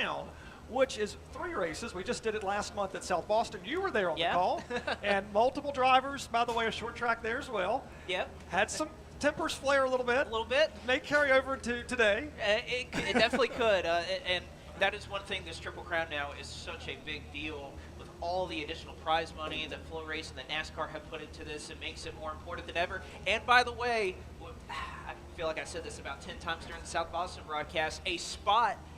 Crown, which is 3 races. We just did it last month at South Boston. You were there on the call. And multiple drivers, by the way, a short track there as well. Yep. Had some tempers flare a little bit. A little bit. May carry over to today. It definitely could. And that is one thing, this Triple Crown now is such a big deal with all the additional prize money that FloRacing and NASCAR have put into this. It makes it more important than ever. And by the way, I feel like I said this about 10 times during the South Boston broadcast,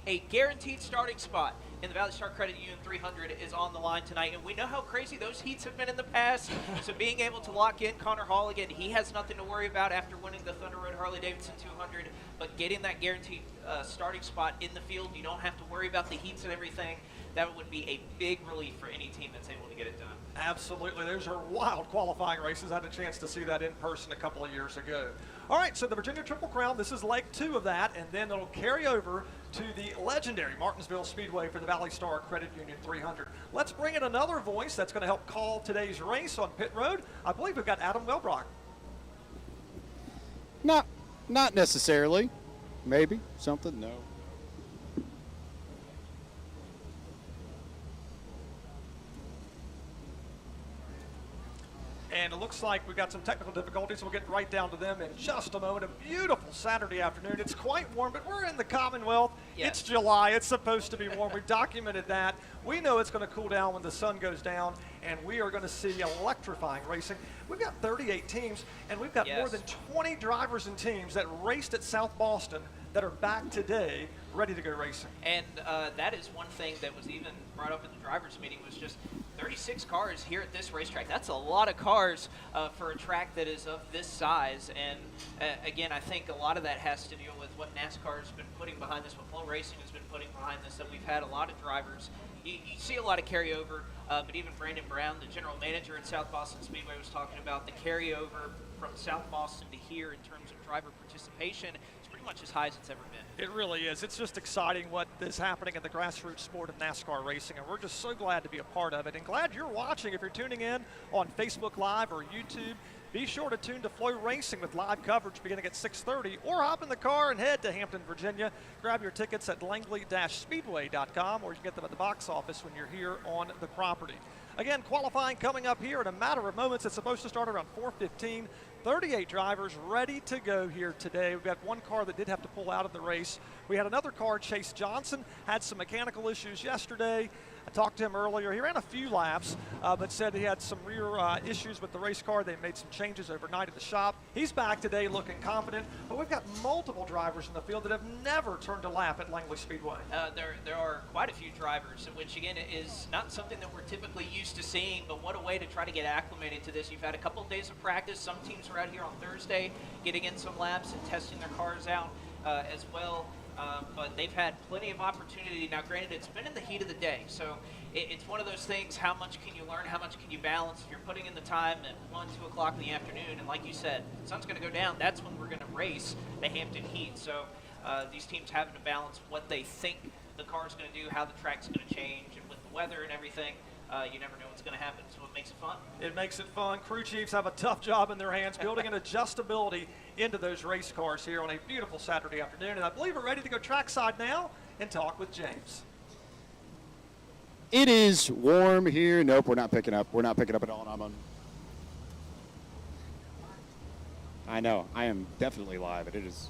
a guaranteed starting spot in the Valley Star Credit Union 300 is on the line tonight, and we know how crazy those heats have been in the past. So being able to lock in Connor Hall again, he has nothing to worry about after winning the Thunder Road Harley-Davidson 200, but getting that guaranteed starting spot in the field, you don't have to worry about the heats and everything. That would be a big relief for any team that's able to get it done. Absolutely. Those are wild qualifying races. I had a chance to see that in person a couple of years ago. All right, so the Virginia Triple Crown, this is leg 2 of that, and then it'll carry over to the legendary Martinsville Speedway for the Valley Star Credit Union 300. Let's bring in another voice that's going to help call today's race on pit road. I believe we've got Adam Welbrock. Not necessarily. Maybe something. No. And it looks like we've got some technical difficulties. We'll get right down to them in just a moment. A beautiful Saturday afternoon. It's quite warm, but we're in the Commonwealth. Yes. It's July. It's supposed to be warm. We've documented that. We know it's going to cool down when the sun goes down, and we are going to see electrifying racing. We've got 38 teams, and we've got more than 20 drivers and teams that raced at South Boston that are back today ready to go racing. And that is one thing that was even brought up in the drivers' meeting, was just 36 cars here at this racetrack. That's a lot of cars for a track that is of this size. And again, I think a lot of that has to deal with what NASCAR has been putting behind this, what FloRacing has been putting behind this, that we've had a lot of drivers. You see a lot of carryover, but even Brandon Brown, the general manager at South Boston Speedway, was talking about the carryover from South Boston to here in terms of driver participation. It's pretty much as high as it's ever been. It really is. It's just exciting what is happening in the grassroots sport of NASCAR racing, and we're just so glad to be a part of it, and glad you're watching. If you're tuning in on Facebook Live or YouTube, be sure to tune to FloRacing with live coverage beginning at 6:30, or hop in the car and head to Hampton, Virginia. Grab your tickets at langley-speedway.com, or you can get them at the box office when you're here on the property. Again, qualifying coming up here in a matter of moments. It's supposed to start around 4:15. 38 drivers ready to go here today. We've got one car that did have to pull out of the race. We had another car, Chase Johnson, had some mechanical issues yesterday. I talked to him earlier. He ran a few laps, but said he had some rear issues with the race car. They made some changes overnight at the shop. He's back today looking confident, but we've got multiple drivers in the field that have never turned a lap at Langley Speedway. There are quite a few drivers, which again is not something that we're typically used to seeing, but what a way to try to get acclimated to this. You've had a couple of days of practice. Some teams are out here on Thursday getting in some laps and testing their cars out as well. But they've had plenty of opportunity. Now, granted, it's been in the heat of the day, so it's one of those things, how much can you learn, how much can you balance? If you're putting in the time at 1, 2 o'clock in the afternoon, and like you said, the sun's going to go down, that's when we're going to race the Hampton heat. So these teams having to balance what they think the car's going to do, how the track's going to change, and with the weather and everything, you never know what's going to happen, so it makes it fun. It makes it fun. Crew chiefs have a tough job in their hands building an adjustability into those race cars here on a beautiful Saturday afternoon. And I believe we're ready to go trackside now and talk with James. It is warm here. Nope, we're not picking up. We're not picking up at all. I know. I am definitely live, but it is.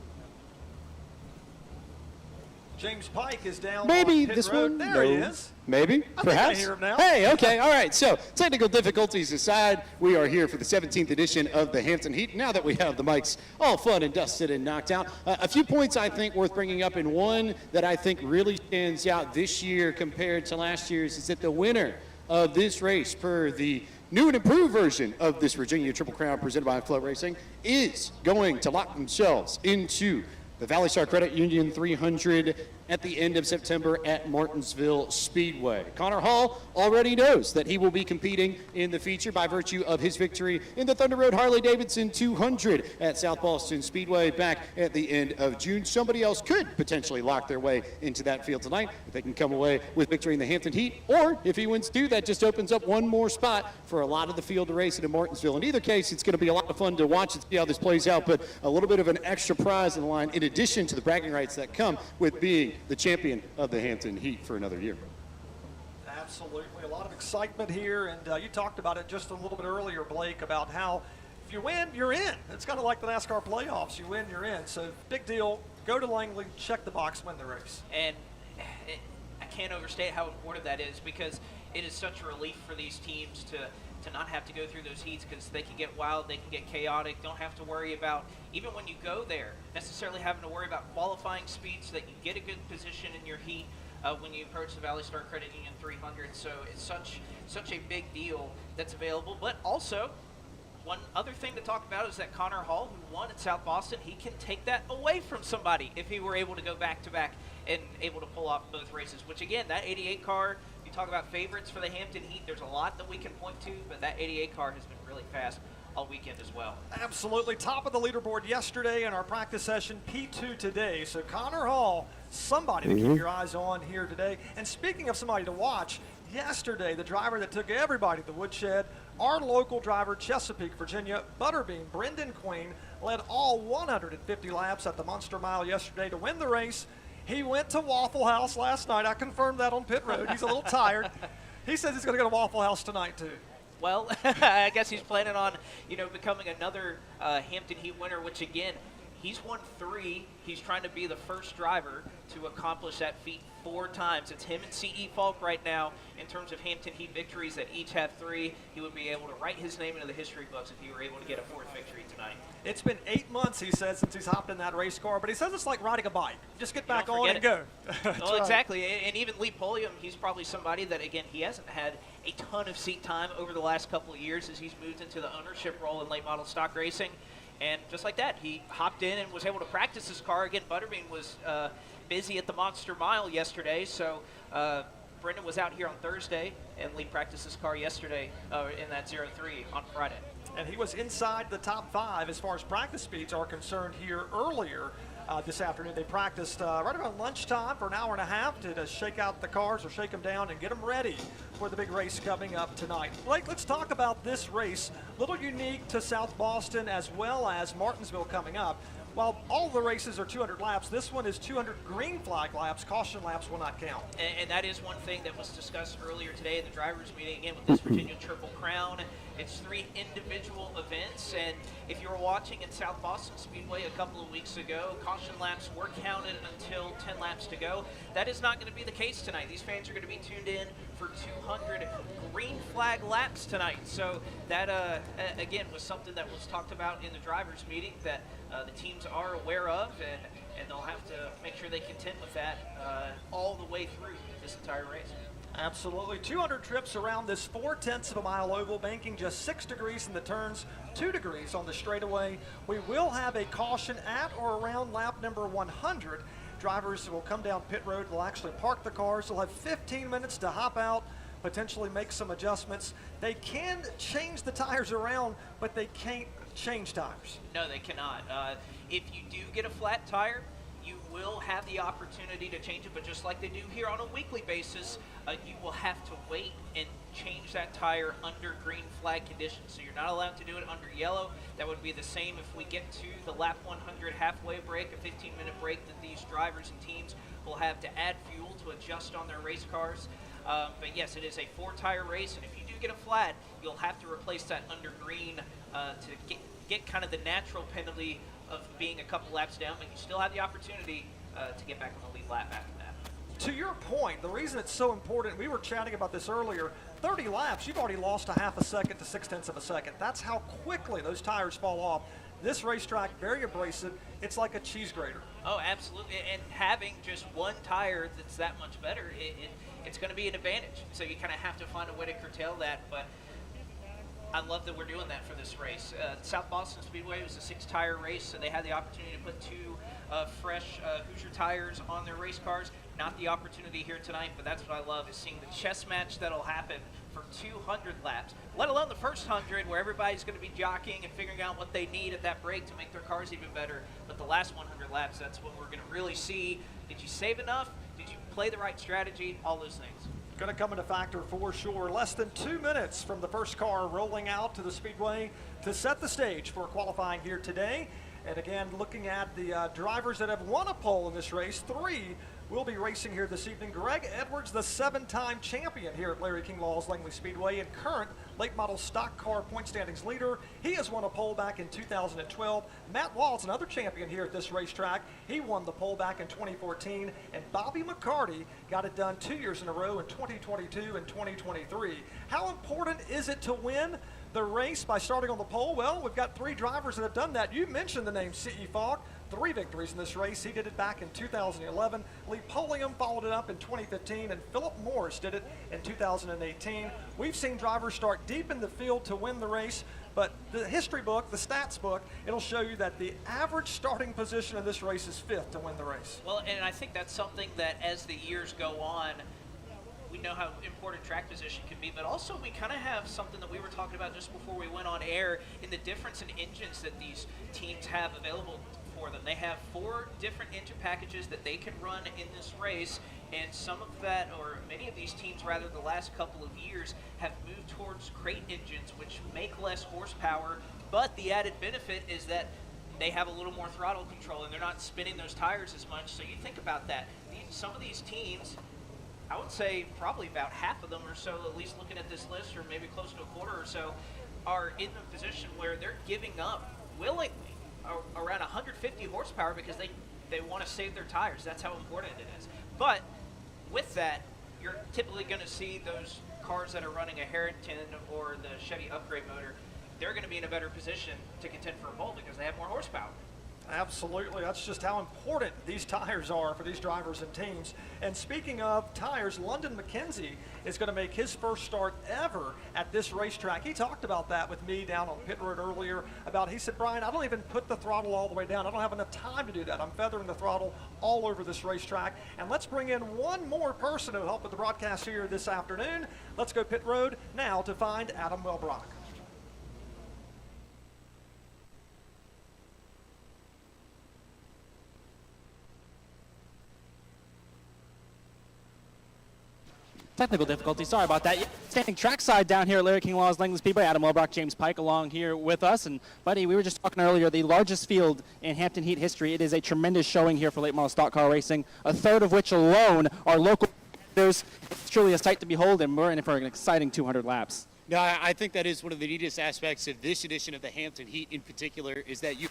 James Pike is down Maybe on pit this road. one? There No. he is. Maybe, perhaps. I hear him now. Hey, okay, all right. So technical difficulties aside, we are here for the 17th edition of the Hampton Heat. Now that we have the mics all fun and dusted and knocked out, a few points I think worth bringing up, and one that I think really stands out this year compared to last year's is that the winner of this race, per the new and improved version of this Virginia Triple Crown presented by FloRacing, is going to lock themselves into the Valley Star Credit Union 300 at the end of September at Martinsville Speedway. Connor Hall already knows that he will be competing in the feature by virtue of his victory in the Thunder Road Harley-Davidson 200 at South Boston Speedway back at the end of June. Somebody else could potentially lock their way into that field tonight if they can come away with victory in the Hampton Heat, or if he wins two, that just opens up one more spot for a lot of the field to race it in Martinsville. In either case, it's going to be a lot of fun to watch and see how this plays out, but a little bit of an extra prize in the line in addition to the bragging rights that come with being the champion of the Hampton Heat for another year. Absolutely. A lot of excitement here, and you talked about it just a little bit earlier, Blake, about how if you win, you're in. It's kind of like the NASCAR playoffs. You win, you're in. So big deal. Go to Langley, check the box, win the race. And I can't overstate how important that is, because it is such a relief for these teams to not have to go through those heats, because they can get wild, they can get chaotic, don't have to worry about, even when you go there, necessarily having to worry about qualifying speed so that you get a good position in your heat when you approach the Valley Star Credit Union 300. So it's such a big deal that's available. But also, one other thing to talk about is that Connor Hall, who won at South Boston, he can take that away from somebody if he were able to go back-to-back and able to pull off both races, which again, that 88 car, you talk about favorites for the Hampton Heat, there's a lot that we can point to, but that 88 car has been really fast all weekend as well. Absolutely. Top of the leaderboard yesterday in our practice session, P2 today. So Connor Hall, somebody to keep your eyes on here today. And speaking of somebody to watch, yesterday the driver that took everybody to the woodshed, our local driver, Chesapeake, Virginia, Butterbean, Brendan Queen, led all 150 laps at the Monster Mile yesterday to win the race. He went to Waffle House last night. I confirmed that on pit road. He's a little tired. He says he's going to go to Waffle House tonight too. Well, I guess he's planning on, becoming another Hampton Heat winner, which again, he's won 3. He's trying to be the first driver to accomplish that feat 4 times. It's him and C.E. Falk right now in terms of Hampton Heat victories that each have 3. He would be able to write his name into the history books if he were able to get a 4th victory tonight. It's been 8 months, he says, since he's hopped in that race car, but he says it's like riding a bike. Just get back on and go. Well, exactly. And even Lee Pulliam, he's probably somebody that, again, he hasn't had a ton of seat time over the last couple of years as he's moved into the ownership role in late model stock racing. And just like that, he hopped in and was able to practice his car. Again, Butterbean was busy at the Monster Mile yesterday, so Brendan was out here on Thursday, and Lee practiced his car yesterday in that 0-3 on Friday. And he was inside the top 5 as far as practice speeds are concerned here earlier this afternoon. They practiced right around lunchtime for an hour and a half to shake out the cars or shake them down and get them ready for the big race coming up tonight. Blake, let's talk about this race. A little unique to South Boston as well as Martinsville coming up. While all the races are 200 laps, this one is 200 green flag laps. Caution laps will not count. And that is one thing that was discussed earlier today in the drivers' meeting, again, with this Virginia Triple Crown. It's 3 individual events, and if you were watching at South Boston Speedway a couple of weeks ago, caution laps were counted until 10 laps to go. That is not going to be the case tonight. These fans are going to be tuned in for 200 green flag laps tonight. So that, again, was something that was talked about in the drivers' meeting that the teams are aware of, and they'll have to make sure they contend with that all the way through this entire race. Absolutely. 200 trips around this 4/10 of a mile oval, banking just 6 degrees in the turns, 2 degrees on the straightaway. We will have a caution at or around lap number 100. Drivers will come down pit road. They'll actually park the cars. They'll have 15 minutes to hop out, potentially make some adjustments. They can change the tires around, but they can't change tires. No, they cannot. If you do get a flat tire, you will have the opportunity to change it, but just like they do here on a weekly basis, you will have to wait and change that tire under green flag conditions. So you're not allowed to do it under yellow. That would be the same if we get to the lap 100 halfway break, a 15-minute break that these drivers and teams will have to add fuel to adjust on their race cars. But yes, it is a 4-tire race, and if you do get a flat, you'll have to replace that under green to get kind of the natural penalty of being a couple laps down, but you still have the opportunity to get back on the lead lap after that. To your point, the reason it's so important, we were chatting about this earlier, 30 laps, you've already lost a half a second to 0.6 of a second. That's how quickly those tires fall off. This racetrack, very abrasive. It's like a cheese grater. Oh, absolutely. And having just one tire that's that much better, it's going to be an advantage. So you kind of have to find a way to curtail that. But I love that we're doing that for this race. South Boston Speedway was a 6-tire race, so they had the opportunity to put 2 fresh Hoosier tires on their race cars. Not the opportunity here tonight, but that's what I love, is seeing the chess match that'll happen for 200 laps, let alone the first 100 where everybody's going to be jockeying and figuring out what they need at that break to make their cars even better. But the last 100 laps, that's what we're going to really see. Did you save enough? Did you play the right strategy? All those things. Going to come into factor for sure. Less than 2 minutes from the first car rolling out to the Speedway to set the stage for qualifying here today. And again, looking at the drivers that have won a pole in this race, 3 will be racing here this evening. Greg Edwards, the 7-time champion here at Larry King Law's Langley Speedway and current late model stock car point standings leader. He has won a pole back in 2012. Matt Waltz, another champion here at this racetrack. He won the pole back in 2014. And Bobby McCarty got it done 2 years in a row in 2022 and 2023. How important is it to win the race by starting on the pole? Well, we've got 3 drivers that have done that. You mentioned the name C.E. Falk. 3 victories in this race. He did it back in 2011. Lee Polium followed it up in 2015, and Philip Morris did it in 2018. We've seen drivers start deep in the field to win the race, but the history book, the stats book, it'll show you that the average starting position in this race is 5th to win the race. Well, and I think that's something that as the years go on, we know how important track position can be, but also we kind of have something that we were talking about just before we went on air in the difference in engines that these teams have available for them. They have 4 different engine packages that they can run in this race, and some of that, or many of these teams rather, the last couple of years have moved towards crate engines, which make less horsepower, but the added benefit is that they have a little more throttle control and they're not spinning those tires as much. So you think about that. Some of these teams, I would say probably about half of them or so, at least looking at this list, or maybe close to a quarter or so, are in the position where they're giving up willingly around 150 horsepower because they want to save their tires. That's how important it is. But with that, you're typically going to see those cars that are running a Harrington or the Chevy upgrade motor, they're going to be in a better position to contend for a pole because they have more horsepower. Absolutely. That's just how important these tires are for these drivers and teams. And speaking of tires, London McKenzie is going to make his first start ever at this racetrack. He talked about that with me down on pit road earlier. He said, Brian, I don't even put the throttle all the way down. I don't have enough time to do that. I'm feathering the throttle all over this racetrack. And let's bring in one more person to help with the broadcast here this afternoon. Let's go pit road now to find Adam Welbrock. Technical difficulty, sorry about that. Standing trackside down here at Larry King Law's Langley Speedway, Adam Welbrock, James Pike along here with us. And buddy, we were just talking earlier, the largest field in Hampton Heat history. It is a tremendous showing here for late model stock car racing, a third of which alone are local competitors. It's truly a sight to behold, and we're in for an exciting 200 laps. No, I think that is one of the neatest aspects of this edition of the Hampton Heat in particular, is that you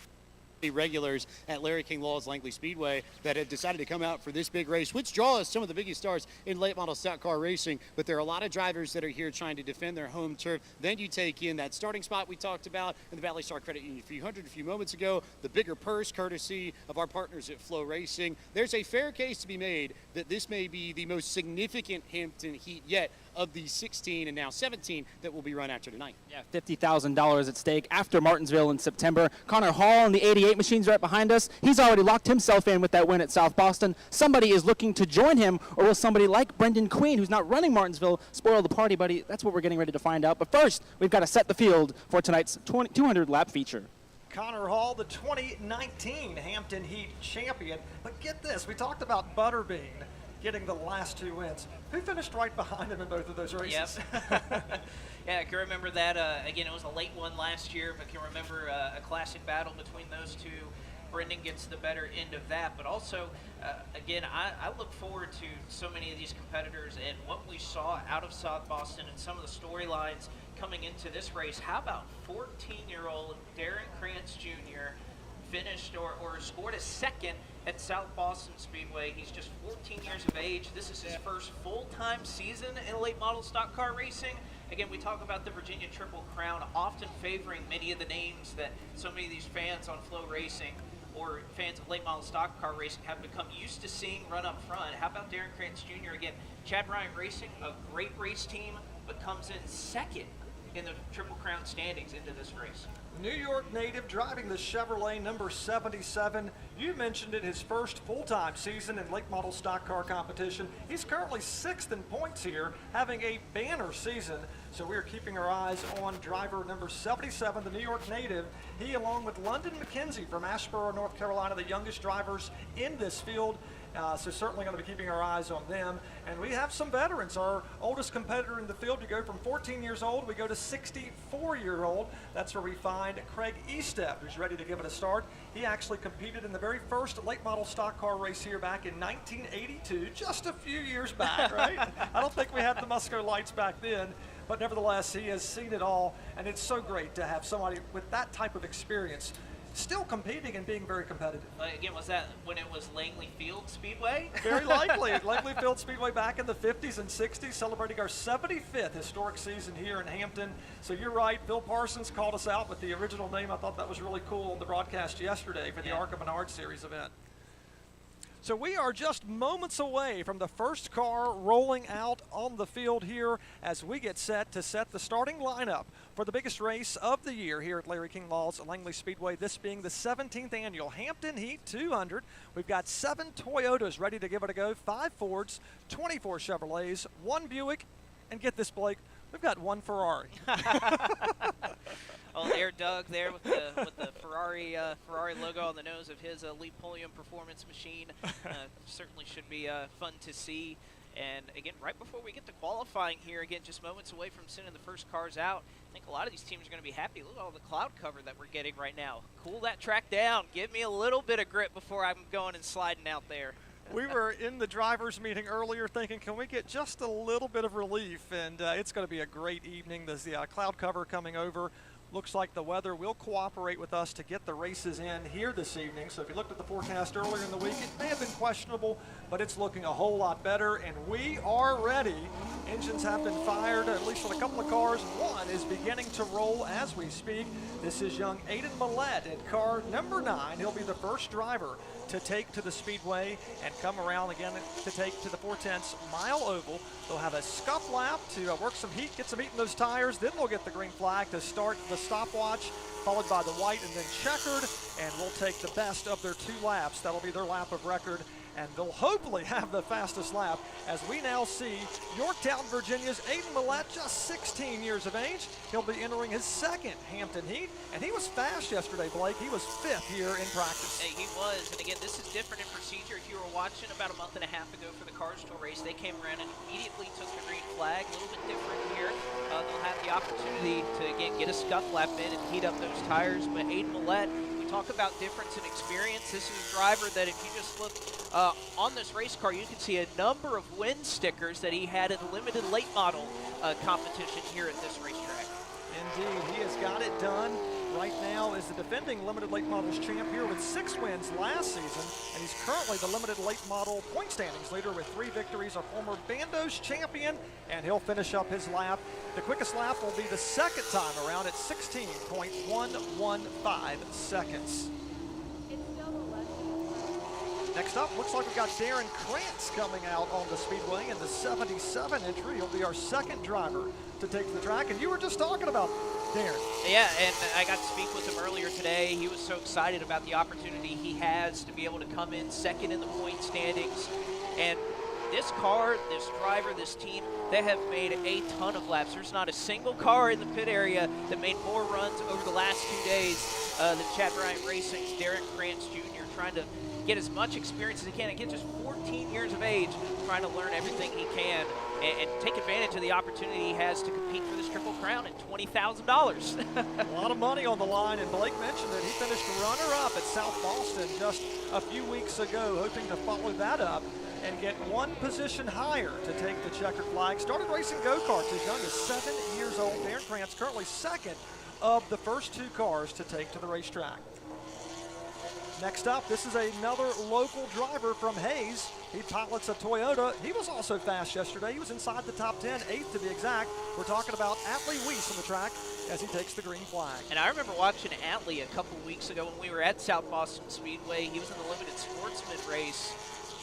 regulars at Larry King Law's Langley Speedway that have decided to come out for this big race, which draws some of the biggest stars in late model stock car racing. But there are a lot of drivers that are here trying to defend their home turf. Then you take in that starting spot we talked about in the Valley Star Credit Union a few moments ago, the bigger purse courtesy of our partners at FloRacing. There's a fair case to be made that this may be the most significant Hampton Heat yet of the 16 and now 17 that will be run after tonight. Yeah, $50,000 at stake after Martinsville in September. Connor Hall and the 88 machines right behind us. He's already locked himself in with that win at South Boston. Somebody is looking to join him, or will somebody like Brendan Queen, who's not running Martinsville, spoil the party, buddy? That's what we're getting ready to find out. But first, we've got to set the field for tonight's 200 lap feature. Connor Hall, the 2019 Hampton Heat champion. But get this, we talked about Butterbean getting the last 2 wins. Who finished right behind him in both of those races? Yep. Yeah, I can remember that. Again, it was a late one last year, but I can remember a classic battle between those two. Brendan gets the better end of that. But also, again, I look forward to so many of these competitors and what we saw out of South Boston and some of the storylines coming into this race. How about 14-year-old Darren Krantz Jr. finished or scored a second at South Boston Speedway? He's just 14 years of age. This is his first full-time season in late model stock car racing. Again, we talk about the Virginia Triple Crown often favoring many of the names that so many of these fans on FloRacing or fans of late model stock car racing have become used to seeing run up front. How about Darren Krantz Jr. again? Chad Bryant Racing, a great race team, but comes in second in the Triple Crown standings into this race. New York native driving the Chevrolet number 77. You mentioned it, his first full-time season in late model stock car competition. He's currently 6th in points here, having a banner season. So we are keeping our eyes on driver number 77, the New York native. He, along with London McKenzie from Asheboro, North Carolina, the youngest drivers in this field. So certainly going to be keeping our eyes on them. And we have some veterans. Our oldest competitor in the field, we go from 14 years old, we go to 64-year-old. That's where we find Craig Estep, who's ready to give it a start. He actually competed in the very first late model stock car race here back in 1982, just a few years back, right? I don't think we had the Musco lights back then, but nevertheless, he has seen it all, and it's so great to have somebody with that type of experience still competing and being very competitive. Again, was that when it was Langley Field Speedway? Very likely. Langley Field Speedway back in the 50s and 60s, celebrating our 75th historic season here in Hampton. So you're right, Phil Parsons called us out with the original name. I thought that was really cool on the broadcast yesterday for the Arca Menard Series event. So we are just moments away from the first car rolling out on the field here as we get set to set the starting lineup for the biggest race of the year here at Larry King Law's Langley Speedway, this being the 17th annual Hampton Heat 200. We've got 7 Toyotas ready to give it a go, 5 Fords, 24 Chevrolets, 1 Buick, and get this, Blake, we've got 1 Ferrari. Oh, Air Doug there with the Ferrari logo on the nose of his Elite Polium performance machine. Certainly should be fun to see. And again, right before we get to qualifying here, again, just moments away from sending the first cars out, I think a lot of these teams are going to be happy. Look at all the cloud cover that we're getting right now. Cool that track down. Give me a little bit of grip before I'm going and sliding out there. We were in the drivers' meeting earlier thinking, can we get just a little bit of relief? And it's going to be a great evening. There's the cloud cover coming over. Looks like the weather will cooperate with us to get the races in here this evening. So if you looked at the forecast earlier in the week, it may have been questionable, but it's looking a whole lot better, and we are ready. Engines have been fired, at least on a couple of cars. One is beginning to roll as we speak. This is young Aiden Millett in car number 9. He'll be the first driver to take to the Speedway and come around again to take to the 4/10 mile oval. They'll have a scuff lap to work some heat, get some heat in those tires. Then they'll get the green flag to start the stopwatch, followed by the white and then checkered, and we'll take the best of their 2 laps. That'll be their lap of record, and they'll hopefully have the fastest lap as we now see Yorktown, Virginia's Aiden Millett, just 16 years of age. He'll be entering his 2nd Hampton Heat, and he was fast yesterday, Blake. He was 5th here in practice. Hey, he was, and again, this is different in procedure. If you were watching about a month and a half ago for the Cars Tour race, they came around and immediately took the green flag. A little bit different here. They'll have the opportunity to, again, get a scuff lap in and heat up those tires, but Aiden Millett, talk about difference in experience. This is a driver that if you just look on this race car, you can see a number of win stickers that he had in the limited late model competition here at this racetrack. Indeed, he has got it done. Right now is the defending limited late models champ here with 6 wins last season, and he's currently the limited late model point standings leader with 3 victories, a former Bandos champion, and he'll finish up his lap. The quickest lap will be the 2nd time around at 16.115 seconds. Next up, looks like we've got Darren Krantz coming out on the Speedway in the 77 entry. He'll be our 2nd driver to take to the track, and you were just talking about Darren. Yeah, and I got to speak with him earlier today. He was so excited about the opportunity he has to be able to come in 2nd in the point standings. And this car, this driver, this team, they have made a ton of laps. There's not a single car in the pit area that made more runs over the last 2 days than Chad Bryant Racing's Darren Krantz Jr., trying to get as much experience as he can. Again, just 14 years of age, trying to learn everything he can and take advantage of the opportunity he has to compete for this Triple Crown at $20,000. A lot of money on the line, and Blake mentioned that he finished runner-up at South Boston just a few weeks ago, hoping to follow that up and get 1 position higher to take the checkered flag. Started racing go-karts as young as 7 years old. Darren Krantz currently 2nd of the first 2 cars to take to the racetrack. Next up, this is another local driver from Hayes. He pilots a Toyota. He was also fast yesterday. He was inside the top 10, 8th to be exact. We're talking about Atlee Weiss on the track as he takes the green flag. And I remember watching Atlee a couple weeks ago when we were at South Boston Speedway. He was in the limited sportsman race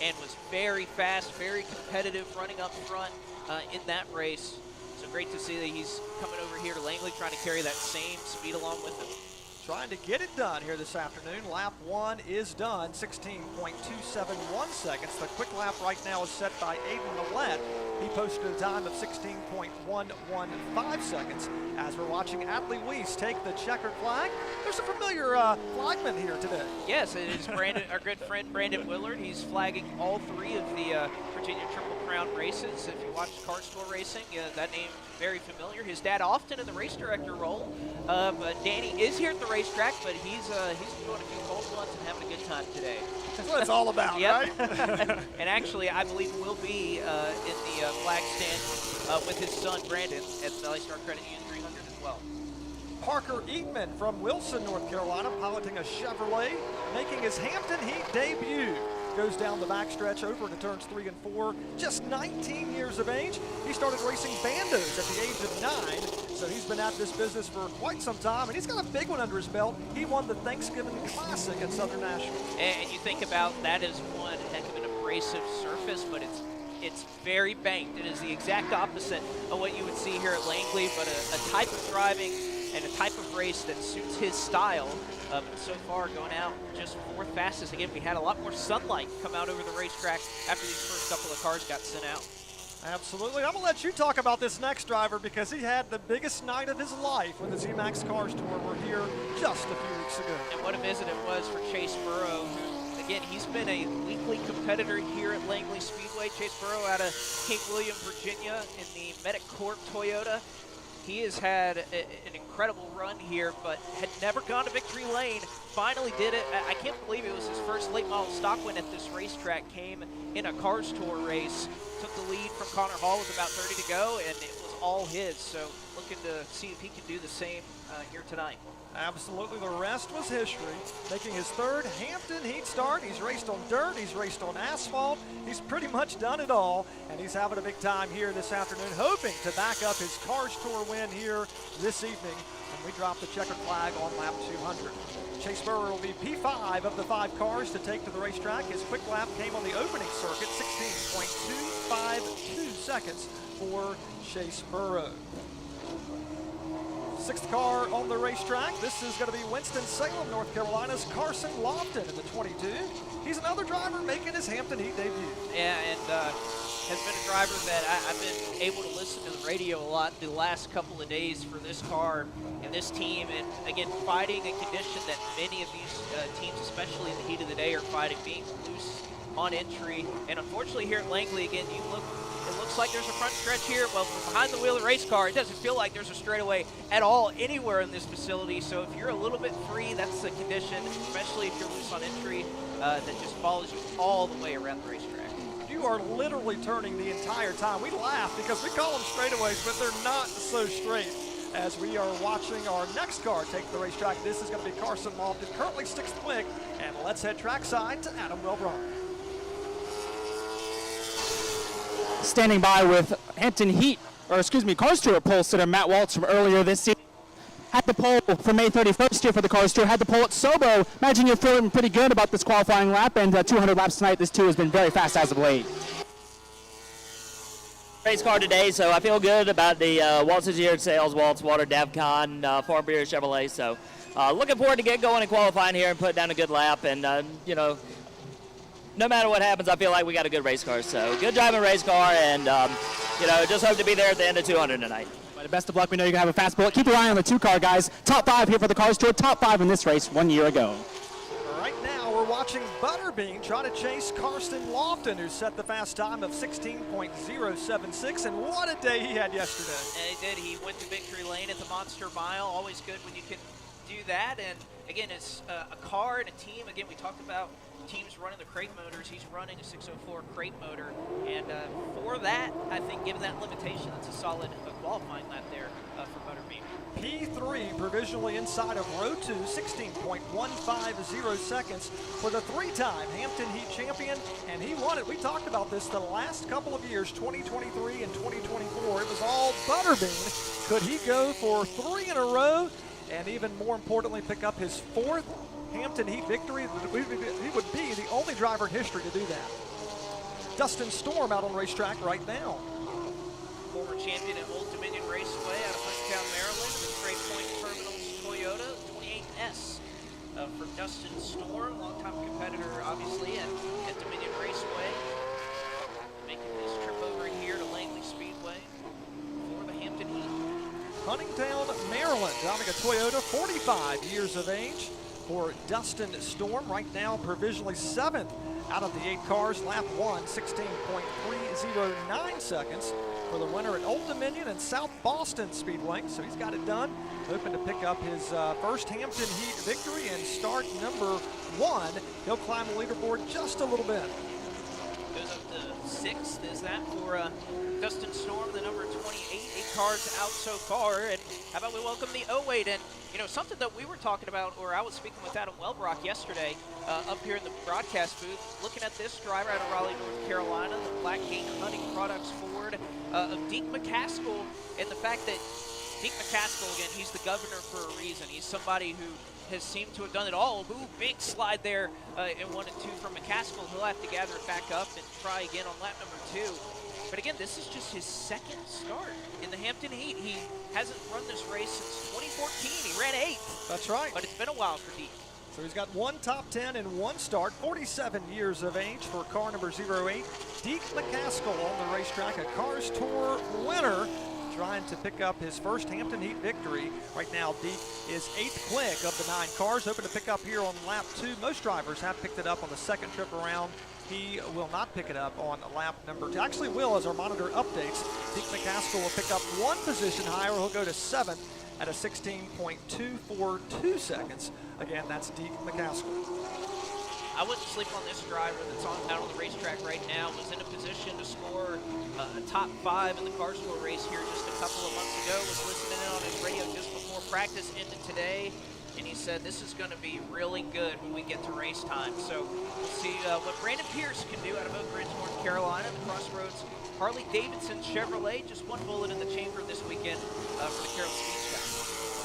and was very fast, very competitive, running up front in that race. So great to see that he's coming over here to Langley, trying to carry that same speed along with him. Trying to get it done here this afternoon. Lap 1 is done, 16.271 seconds. The quick lap right now is set by Aiden Millett. He posted a time of 16.115 seconds. As we're watching Adley Weiss take the checkered flag, there's a familiar flagman here today. Yes, it is Brandon, our good friend Brandon Willard. He's flagging all 3 of the Virginia Triple Crown races. If you watch Car Store Racing, that name very familiar. His dad often in the race director role. Danny is here at the racetrack, but he's doing a few cold ones and having a good time today. That's what it's all about, Yep. right? And actually, I believe will be in the flag stand with his son Brandon at the Star Credit Union 300 as well. Parker Eatman from Wilson, North Carolina, piloting a Chevrolet, making his Hampton Heat debut. Goes down the backstretch over to turns 3 and 4. Just 19 years of age. He started racing bandos at the age of 9, so he's been at this business for quite some time, and he's got a big one under his belt. He won the Thanksgiving Classic at Southern National. And you think about that as one heck of an abrasive surface, but it's very banked. It is the exact opposite of what you would see here at Langley, but a type of driving and a type of race that suits his style. So far, going out just 4th fastest. Again, we had a lot more sunlight come out over the racetrack after these first couple of cars got sent out. Absolutely. I'm going to let you talk about this next driver because he had the biggest night of his life when the Z-Max Cars Tour were here just a few weeks ago. And what a visit it was for Chase Burrow, who, again, he's been a weekly competitor here at Langley Speedway. Chase Burrow out of King William, Virginia in the Medic Corp Toyota. He has had an incredible run here, but had never gone to victory lane. Finally did it. I can't believe it was his first late model stock win at this racetrack. Came in a Cars Tour race, took the lead from Connor Hall with about 30 to go, and it was all his. So looking to see if he can do the same here tonight. Absolutely, the rest was history. Making his 3rd Hampton Heat start. He's raced on dirt, he's raced on asphalt. He's pretty much done it all, and he's having a big time here this afternoon, hoping to back up his Cars Tour win here this evening when we drop the checkered flag on lap 200. Chase Burrow will be P5 of the 5 cars to take to the racetrack. His quick lap came on the opening circuit, 16.252 seconds for Chase Burrow. 6th car on the racetrack. This is going to be Winston-Salem, North Carolina's Carson Lofton in the 22. He's another driver making his Hampton Heat debut. Yeah, and has been a driver that I've been able to listen to the radio a lot the last couple of days for this car and this team. And again, fighting a condition that many of these teams, especially in the heat of the day, are fighting, being loose on entry. And unfortunately here at Langley, again, it looks like there's a front stretch here. Well, from behind the wheel of the race car, it doesn't feel like there's a straightaway at all anywhere in this facility. So if you're a little bit free, that's the condition, especially if you're loose on entry, that just follows you all the way around the racetrack. You are literally turning the entire time. We laugh because we call them straightaways, but they're not so straight. As we are watching our next car take the racetrack, this is going to be Carson Lofton, currently 6th quick, and let's head trackside to Adam Wellbron. Standing by with Hampton Heat, Cars Tour pole sitter Matt Waltz from earlier this season. Had the pole for May 31st here for the Cars Tour. Had the pole at Sobo. Imagine you're feeling pretty good about this qualifying lap, and 200 laps tonight. This too has been very fast as of late. Race car today, so I feel good about the Waltz's here at Sales, Waltz, Water, Davcon, Farm Beer, Chevrolet. So looking forward to get going and qualifying here and put down a good lap. And, no matter what happens, I feel like we got a good race car. So good driving race car, and, just hope to be there at the end of 200 tonight. But best of luck. We know you're going to have a fast bullet. Keep your eye on the 2-car, guys. Top 5 here for the Cars Tour. Top 5 in this race 1 year ago. Right now, we're watching Butterbean try to chase Carson Lofton, who set the fast time of 16.076, and what a day he had yesterday. And he did. He went to victory lane at the Monster Mile. Always good when you can do that. And again, it's a car and a team. Again, we talked about teams running the crate motors. He's running a 604 crate motor, and for that, I think given that limitation, that's a solid qualifying lap there for Butterbean. P3 provisionally inside of row 2, 16.150 seconds for the 3-time Hampton Heat champion, and he won it. We talked about this the last couple of years, 2023 and 2024. It was all Butterbean. Could he go for 3 in a row and even more importantly pick up his 4th Hampton Heat victory? He would be the only driver in history to do that. Dustin Storm out on racetrack right now. Former champion at Old Dominion Raceway out of Hunttown, Maryland, the Straight Point Terminals Toyota 28S for Dustin Storm, longtime competitor, obviously, at Dominion Raceway. Making this trip over here to Langley Huntingtown, Maryland, driving a Toyota, 45 years of age. For Dustin Storm, right now provisionally 7th out of the 8 cars. Lap 1, 16.309 seconds for the winner at Old Dominion and South Boston Speedway. So he's got it done. Hoping to pick up his first Hampton Heat victory and start number 1. He'll climb the leaderboard just a little bit. Goes up to 6th, is that for Dustin Storm, the number 28. 8 cars out so far. And how about we welcome the 08 in? You know, something that we were talking about, or I was speaking with Adam Welbrock yesterday up here in the broadcast booth, looking at this driver out of Raleigh, North Carolina, the Black King Hunting Products Ford of Deke McCaskill, and the fact that Deke McCaskill, again, he's the governor for a reason. He's somebody who has seemed to have done it all. Ooh, big slide there in 1 and 2 from McCaskill. He'll have to gather it back up and try again on lap number 2. But again, this is just his 2nd start in the Hampton Heat. He hasn't run this race since 2014. He ran 8th. That's right. But it's been a while for Deke. So he's got 1 top 10 and 1 start, 47 years of age for car number 08. Deke McCaskill on the racetrack, a Cars Tour winner, trying to pick up his first Hampton Heat victory. Right now, Deke is 8th quick of the 9 cars, hoping to pick up here on lap 2. Most drivers have picked it up on the 2nd trip around. He will not pick it up on lap number 2. Actually will, as our monitor updates. Deke McCaskill will pick up 1 position higher. He'll go to 7th at a 16.242 seconds. Again, that's Deke McCaskill. I wouldn't sleep on this driver that's out on the racetrack right now. Was in a position to score a top 5 in the Cars Tour race here just a couple of months ago. Was listening in on his radio just before practice ended today. And he said this is going to be really good when we get to race time. So we'll see what Brandon Pierce can do out of Oak Ridge, North Carolina. The Crossroads Harley-Davidson Chevrolet, just 1 bullet in the chamber this weekend for the Carroll Speed Shop.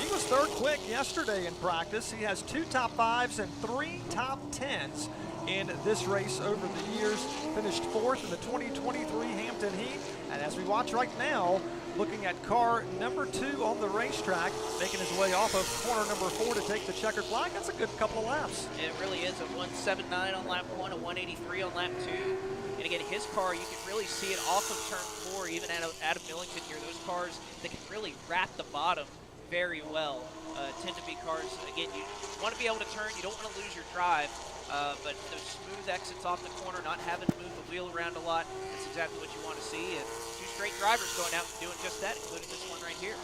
He was 3rd quick yesterday in practice. He has 2 top 5s and 3 top 10s in this race over the years. Finished 4th in the 2023 Hampton Heat. And as we watch right now, looking at car number 2 on the racetrack, making his way off of corner number 4 to take the checkered flag. That's a good couple of laps. It really is a 179 on lap 1, a 183 on lap 2. And again, his car, you can really see it off of turn 4, even Adam Millington here. Those cars that can really wrap the bottom very well. Tend to be cars, again, you want to be able to turn, you don't want to lose your drive, but those smooth exits off the corner, not having to move the wheel around a lot, that's exactly what you want to see. And 2 straight drivers going out and doing just that, including this one right here.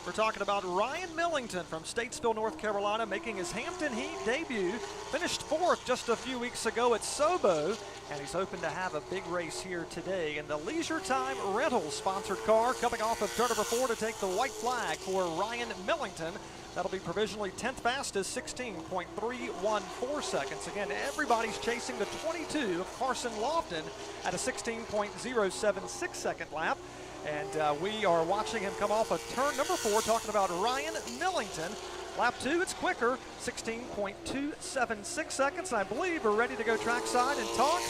We're talking about Ryan Millington from Statesville, North Carolina, making his Hampton Heat debut. Finished 4th just a few weeks ago at Sobo, and he's hoping to have a big race here today in the Leisure Time Rentals sponsored car, coming off of turn number 4 to take the white flag for Ryan Millington. That'll be provisionally 10th fastest, 16.314 seconds. Again, everybody's chasing the 22 of Carson Lofton at a 16.076 second lap. And we are watching him come off of turn number 4, talking about Ryan Millington. Lap 2, it's quicker, 16.276 seconds. And I believe we're ready to go trackside and talk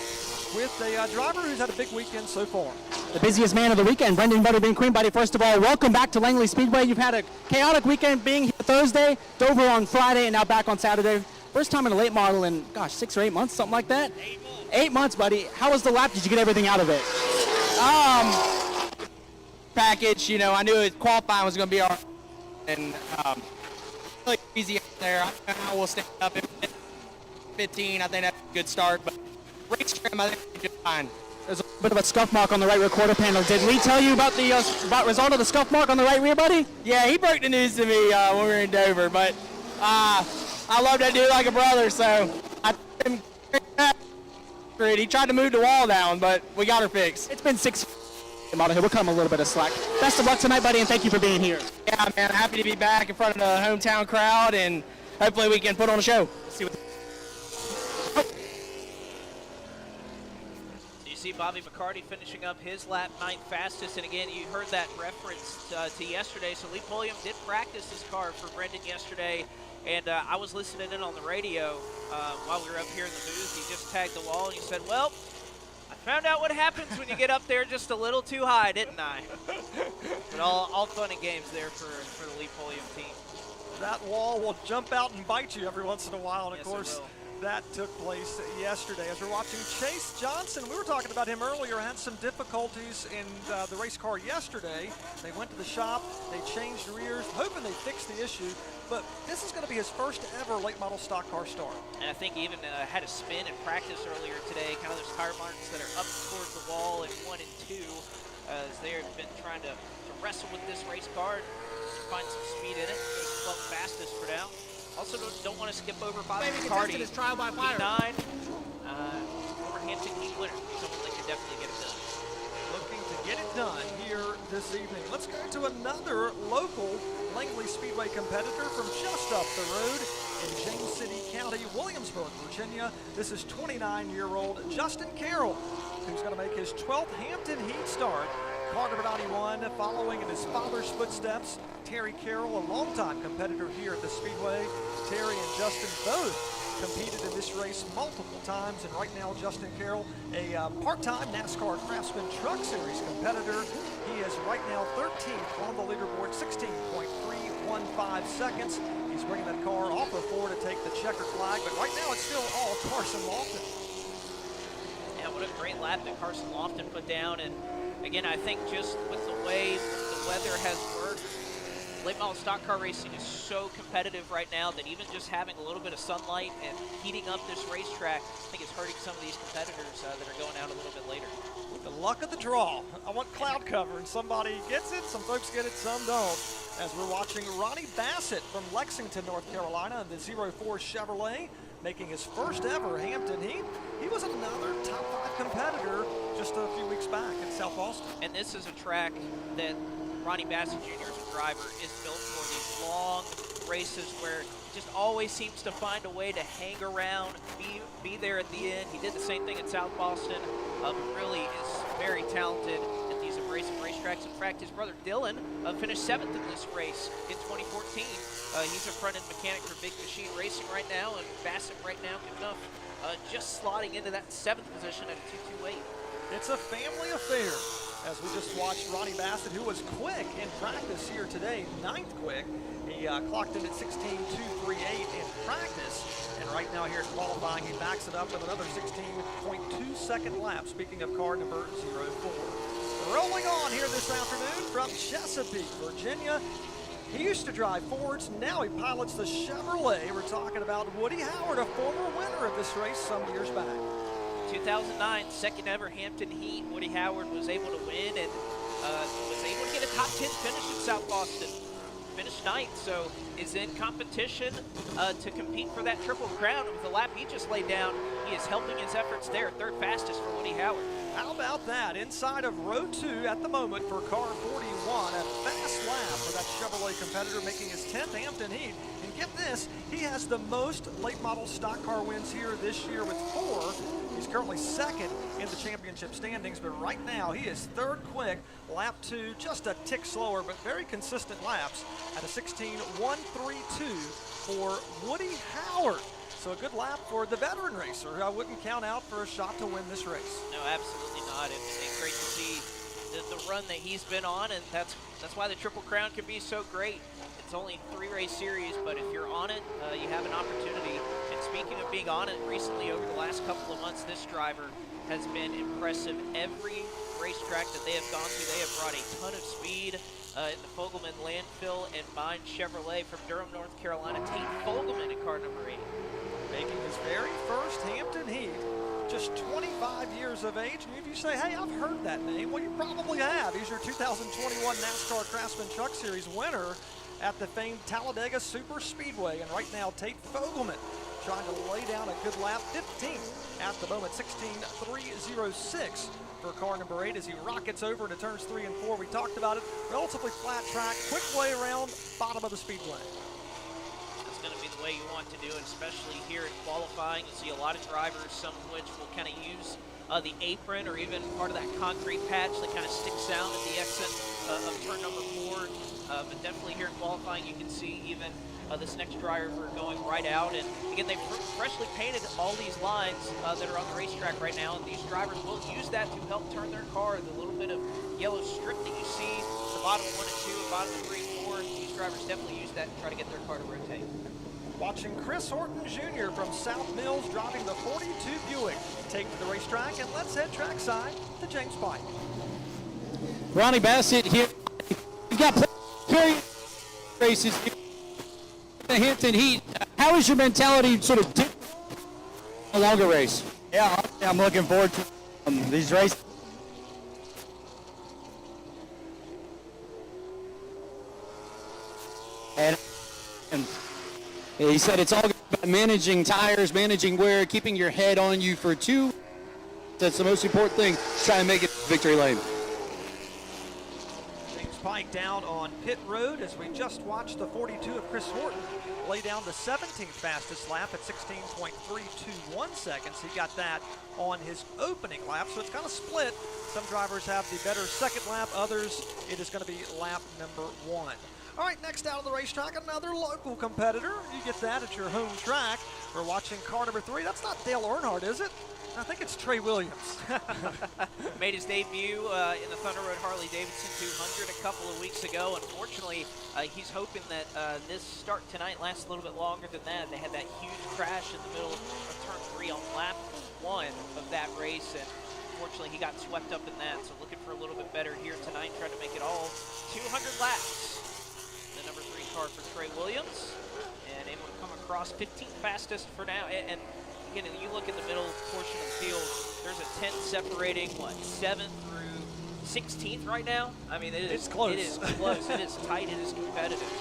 with a driver who's had a big weekend so far. The busiest man of the weekend, Brendan Butterbean Queen Buddy. First of all, welcome back to Langley Speedway. You've had a chaotic weekend being here Thursday, Dover on Friday, and now back on Saturday. First time in a late model in, gosh, 6 or 8 months, something like that? 8 months. 8 months, buddy. How was the lap? Did you get everything out of it? Package, you know, I knew qualifying was going to be our, and really easy out there. I don't know how we'll stand up in 15. I think that's a good start, but race trim, I think we'll be just fine. There's a bit of a scuff mark on the right rear quarter panel. Did Lee tell you about the result of the scuff mark on the right rear, buddy? Yeah, he broke the news to me when we were in Dover, but I love that dude like a brother, so I think he tried to move the wall down, but we got her fixed. It's been 6 model here. We'll cut him a little bit of slack. Best of luck tonight, buddy, and thank you for being here. Yeah, man, happy to be back in front of the hometown crowd, and hopefully we can put on a show. So you see Bobby McCarty finishing up his lap 9th fastest, and again, you heard that reference to yesterday. So Lee Pulliam did practice his car for Brendan yesterday, and I was listening in on the radio while we were up here in the booth. He just tagged the wall, and he said, well, I found out what happens when you get up there just a little too high, didn't I? But all fun and games there for the Lee Pulliam team. That wall will jump out and bite you every once in a while. And Yes, of course, that took place yesterday. As we're watching Chase Johnson, we were talking about him earlier, had some difficulties in the race car yesterday. They went to the shop, they changed rears, hoping they fixed the issue, but this is going to be his first ever late model stock car start. And I think he even had a spin in practice earlier today, kind of those tire marks that are up towards the wall in 1 and 2, as they've been trying to wrestle with this race car and find some speed in it. Goes 12 fastest for now. Also, don't want to skip over Bobby McCarty. His trial by fire. 9, over Hampton Heat winner. Someone that could definitely get it done. Looking to get it done here this evening. Let's go to another local Langley Speedway competitor from just up the road in James City County, Williamsburg, Virginia. This is 29-year-old Justin Carroll, who's going to make his 12th Hampton Heat start. Car number 91, following in his father's footsteps. Terry Carroll, a longtime competitor here at the Speedway. Terry and Justin both competed in this race multiple times, and right now Justin Carroll, a part-time NASCAR Craftsman Truck Series competitor. He is right now 13th on the leaderboard, 16.315 seconds. He's bringing that car off of 4 to take the checkered flag, but right now it's still all Carson Lofton. Yeah, what a great lap that Carson Lofton put down. And again, I think just with the way the weather has worked, late model stock car racing is so competitive right now that even just having a little bit of sunlight and heating up this racetrack, I think it's hurting some of these competitors that are going out a little bit later. With the luck of the draw, I want cloud cover, and somebody gets it, some folks get it, some don't. As we're watching Ronnie Bassett from Lexington, North Carolina, in the 04 Chevrolet, making his first ever Hampton Heat. He was another top 5 competitor just a few weeks back in South Austin. And this is a track that Ronnie Bassett Jr. as a driver is built for these long races where he just always seems to find a way to hang around, be there at the end. He did the same thing at South Boston, but really is very talented at these abrasive racetracks. In fact, his brother Dylan finished 7th in this race in 2014. He's a front-end mechanic for Big Machine Racing right now, and Bassett right now good enough, just slotting into that 7th position at a 228. It's a family affair. As we just watched Ronnie Bassett, who was quick in practice here today, 9th quick. He clocked in at 16.238 in practice. And right now here in qualifying, he backs it up with another 16.2 second lap, speaking of car number 04. Rolling on here this afternoon from Chesapeake, Virginia. He used to drive Fords, now he pilots the Chevrolet. We're talking about Woody Howard, a former winner of this race some years back. 2009, second ever Hampton Heat. Woody Howard was able to win and was able to get a top 10 finish in South Boston. Finished 9th, so is in competition to compete for that Triple Crown. With the lap he just laid down, he is helping his efforts there. 3rd fastest for Woody Howard. How about that? Inside of row 2 at the moment for car 41, a fast lap for that Chevrolet competitor, making his 10th Hampton Heat. And get this, he has the most late model stock car wins here this year with 4. He's currently 2nd in the championship standings, but right now he is 3rd quick. Lap 2, just a tick slower, but very consistent laps at a 16.132 for Woody Howard. So a good lap for the veteran racer. I wouldn't count out for a shot to win this race. No, absolutely not. It's great to see the run that he's been on, and that's why the Triple Crown can be so great. It's only a 3-race series, but if you're on it, you have an opportunity. And speaking of being on it, recently over the last couple of months, this driver has been impressive. Every racetrack that they have gone to, they have brought a ton of speed. In the Fogelman Landfill and Mine Chevrolet from Durham, North Carolina, Tate Fogelman in car number 8. Making his very first Hampton Heat, just 25 years of age. And if you say, hey, I've heard that name, well, you probably have. He's your 2021 NASCAR Craftsman Truck Series winner at the famed Talladega Super Speedway. And right now, Tate Fogelman trying to lay down a good lap, 15th at the moment, 16.306 for car number 8 as he rockets over into turns 3 and 4. We talked about it, relatively flat track, quick way around, bottom of the speedway. That's going to be the way you want to do it, especially here in qualifying. You see a lot of drivers, some of which will kind of use the apron or even part of that concrete patch that kind of sticks out at the exit of turn number 4. But definitely here in qualifying, you can see even this next driver going right out. And again, they freshly painted all these lines that are on the racetrack right now, and these drivers will use that to help turn their car. The little bit of yellow strip that you see, the bottom of 1 and 2, bottom of 3 and 4, these drivers definitely use that to try to get their car to rotate. Watching Chris Horton Jr. from South Mills driving the 42 Buick. Take to the racetrack, and let's head trackside to James Pike. Ronnie Bassett here. You've got plenty of races here in the Hampton Heat. How is your mentality sort of different a longer race? Yeah, I'm looking forward to these races. And he said it's all about managing tires, managing wear, keeping your head on you for two. That's the most important thing. Try and make it victory lane. James Pike down on pit road as we just watched the 42 of Chris Horton lay down the 17th fastest lap at 16.321 seconds. He got that on his opening lap, so it's kind of split. Some drivers have the better second lap, others it is going to be lap number 1. All right, next out of the racetrack, another local competitor. You get that at your home track. We're watching car number 3. That's not Dale Earnhardt, is it? I think it's Trey Williams. Made his debut in the Thunder Road Harley-Davidson 200 a couple of weeks ago. Unfortunately, he's hoping that this start tonight lasts a little bit longer than that. They had that huge crash in the middle of turn 3 on lap 1 of that race, and unfortunately he got swept up in that. So looking for a little bit better here tonight, trying to make it all 200 laps. The number 3 car for Trey Williams, and able to come across 15th fastest for now. And again, you look at the middle portion of the field, there's a 10 separating, 7th through 16th right now? I mean, It's close. It is close. It is tight. It is competitive.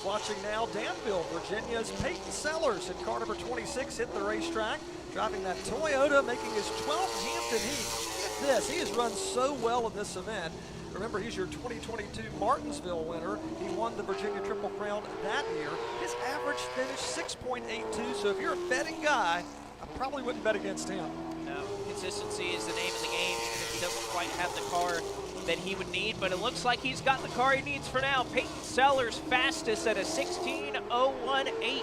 Watching now, Danville, Virginia's Peyton Sellers in car number 26 hit the racetrack, driving that Toyota, making his 12th Hampton Heat. Get this, he has run so well in this event. Remember, he's your 2022 Martinsville winner. He won the Virginia Triple Crown that year. His average finish 6.82, so if you're a betting guy, I probably wouldn't bet against him. No, consistency is the name of the game. He doesn't quite have the car that he would need, but it looks like he's got the car he needs for now. Peyton Sellers fastest at a 16.018.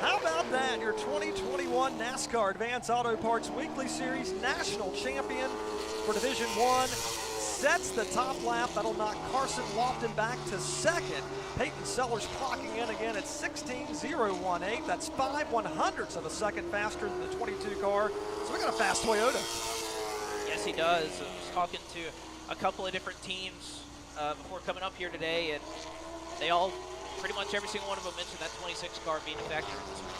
How about that? Your 2021 NASCAR Advance Auto Parts Weekly Series National Champion for Division 1. Sets the top lap. That'll knock Carson Lofton back to second. Peyton Sellers clocking in again at 16.018. That's 5/100ths of a second faster than the 22 car. So we got a fast Toyota. Yes, he does. I was talking to a couple of different teams before coming up here today, and they all, pretty much every single one of them mentioned that 26 car being a factor in this one.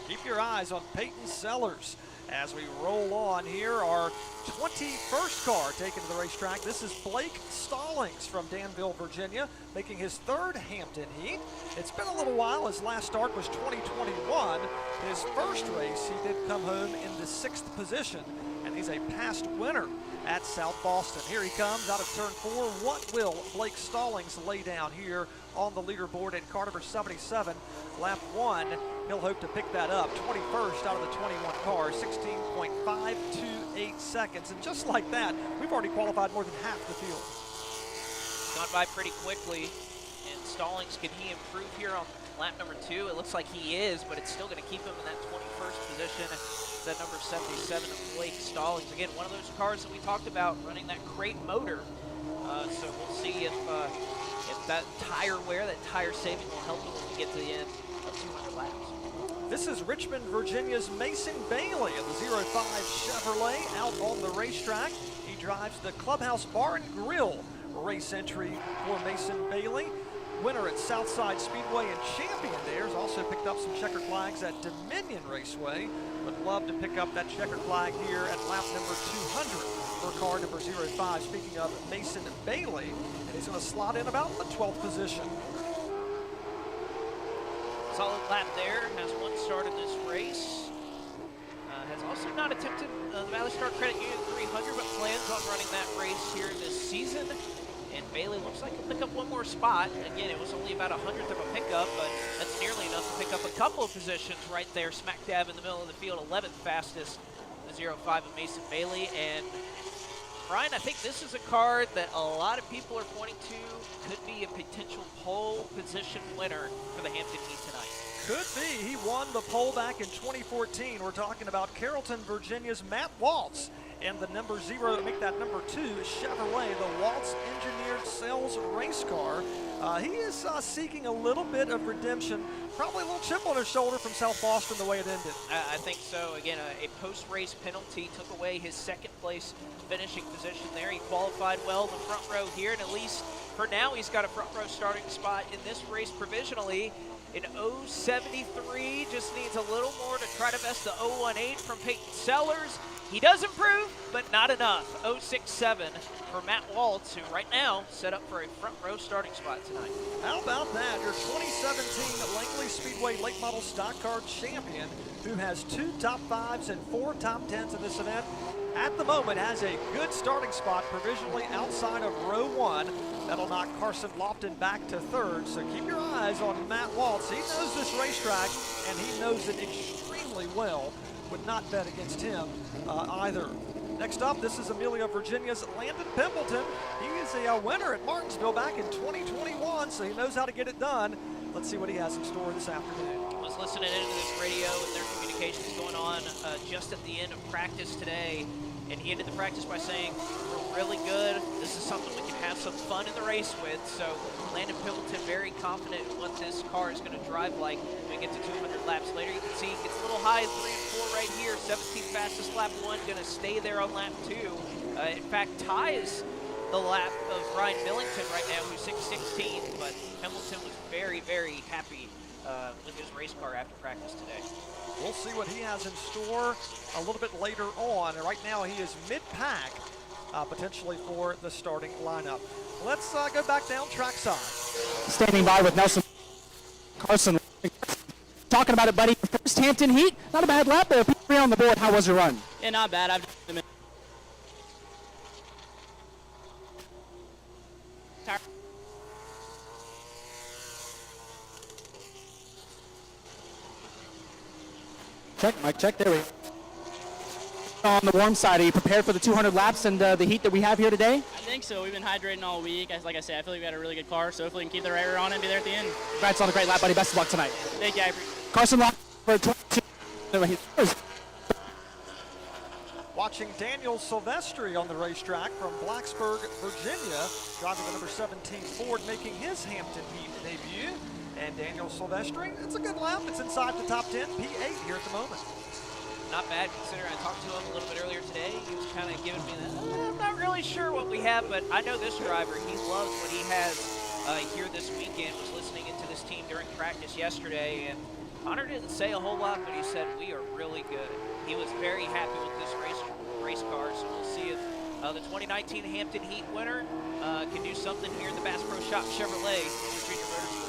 Keep your eyes on Peyton Sellers as we roll on here. Our 21st car taken to the racetrack. This is Blake Stallings from Danville, Virginia, making his 3rd Hampton Heat. It's been a little while. His last start was 2021. His first race, he did come home in the 6th position, and he's a past winner at South Boston. Here he comes out of turn 4. What will Blake Stallings lay down here on the leaderboard at car number 77, lap 1? He'll hope to pick that up. 21st out of the 21 cars, 16.528 seconds. And just like that, we've already qualified more than half the field. Gone by pretty quickly. And Stallings, can he improve here on lap number 2? It looks like he is, but it's still going to keep him in that 21st position. It's that number 77 of Blake Stallings. Again, one of those cars that we talked about running that crate motor. So we'll see if that tire wear, that tire saving will help him when we get to the end of 200 laps. This is Richmond, Virginia's Mason Bailey of the 05 Chevrolet out on the racetrack. He drives the Clubhouse Bar and Grill race entry for Mason Bailey. Winner at Southside Speedway and champion there. Has also picked up some checkered flags at Dominion Raceway. Would love to pick up that checkered flag here at lap number 200 for car number 05. Speaking of Mason Bailey, and he's going to slot in about the 12th position. Solid lap there, has one start in this race. Has also not attempted the Valley Star Credit Union 300, but plans on running that race here this season. And Bailey looks like he'll pick up one more spot. Again, it was only about 100th of a pickup, but that's nearly enough to pick up a couple of positions right there, smack dab in the middle of the field. 11th fastest, the 05 of Mason Bailey. And Brian, I think this is a car that a lot of people are pointing to could be a potential pole position winner for the Hampton Heat tonight. Could be. He won the pole back in 2014. We're talking about Carrollton, Virginia's Matt Waltz. And the number 0 to make that number 2 is Chevrolet, the Waltz engineered sales race car. He is seeking a little bit of redemption probably a little chip on his shoulder from South Boston the way it ended. I think so. Again, a post-race penalty took away his second place finishing position there. He qualified well in the front row here, and at least for now he's got a front row starting spot in this race provisionally. In 0.73, just needs a little more to try to best the 0.18 from Peyton Sellers. He does improve, but not enough. 0.67 for Matt Waltz, who right now set up for a front row starting spot tonight. How about that? Your 2017 Langley Speedway late model stock car champion, who has 2 top 5s and 4 top 10s in this event, at the moment has a good starting spot provisionally outside of row 1. That'll knock Carson Lofton back to 3rd, so keep your eyes on Matt Waltz. He knows this racetrack, and he knows it extremely well. Would not bet against him either. Next up, this is Amelia, Virginia's Landon Pimpleton. He is a winner at Martinsville back in 2021, so he knows how to get it done. Let's see what he has in store this afternoon. I was listening into this radio, and their communications going on just at the end of practice today, and he ended the practice by saying, "We're really good. This is something we can have some fun in the race with." So Landon Pimpleton very confident in what this car is going to drive like when we get to 200 laps later. You can see he gets a little high at 3 and 4 right here. 17th fastest lap 1, going to stay there on lap 2. In fact, ties the lap of Ryan Millington right now, who's 6:16. But Pimpleton was very, very happy with his race car after practice today. We'll see what he has in store a little bit later on. Right now he is mid-pack, potentially for the starting lineup. Let's go back down trackside. Standing by with Nelson Carson. Talking about it, buddy. First Hampton heat, not a bad lap there. P3 on the board. How was your run? Yeah, not bad. Check, Mike, check. There we go. On the warm side, are you prepared for the 200 laps and the heat that we have here today? I think so. We've been hydrating all week. Like I said, I feel like we got a really good car, so hopefully we can keep the right rear on it and be there at the end. Congrats on a great lap, buddy. Best of luck tonight. Thank you. I appreciate it. Carson Lock for 22. Watching Daniel Silvestri on the racetrack from Blacksburg, Virginia, driving the number 17 Ford, making his Hampton heat debut. And Daniel Silvestri, it's a good lap. It's inside the top 10, P8 here at the moment. Not bad considering I talked to him a little bit earlier today. He was kind of giving me that, I'm not really sure what we have, but I know this driver, he loves what he has here this weekend. Was listening into this team during practice yesterday, and Connor didn't say a whole lot, but he said, we are really good. He was very happy with this race car, so we'll see if the 2019 Hampton Heat winner can do something here in the Bass Pro Shop Chevrolet Junior Motorsports.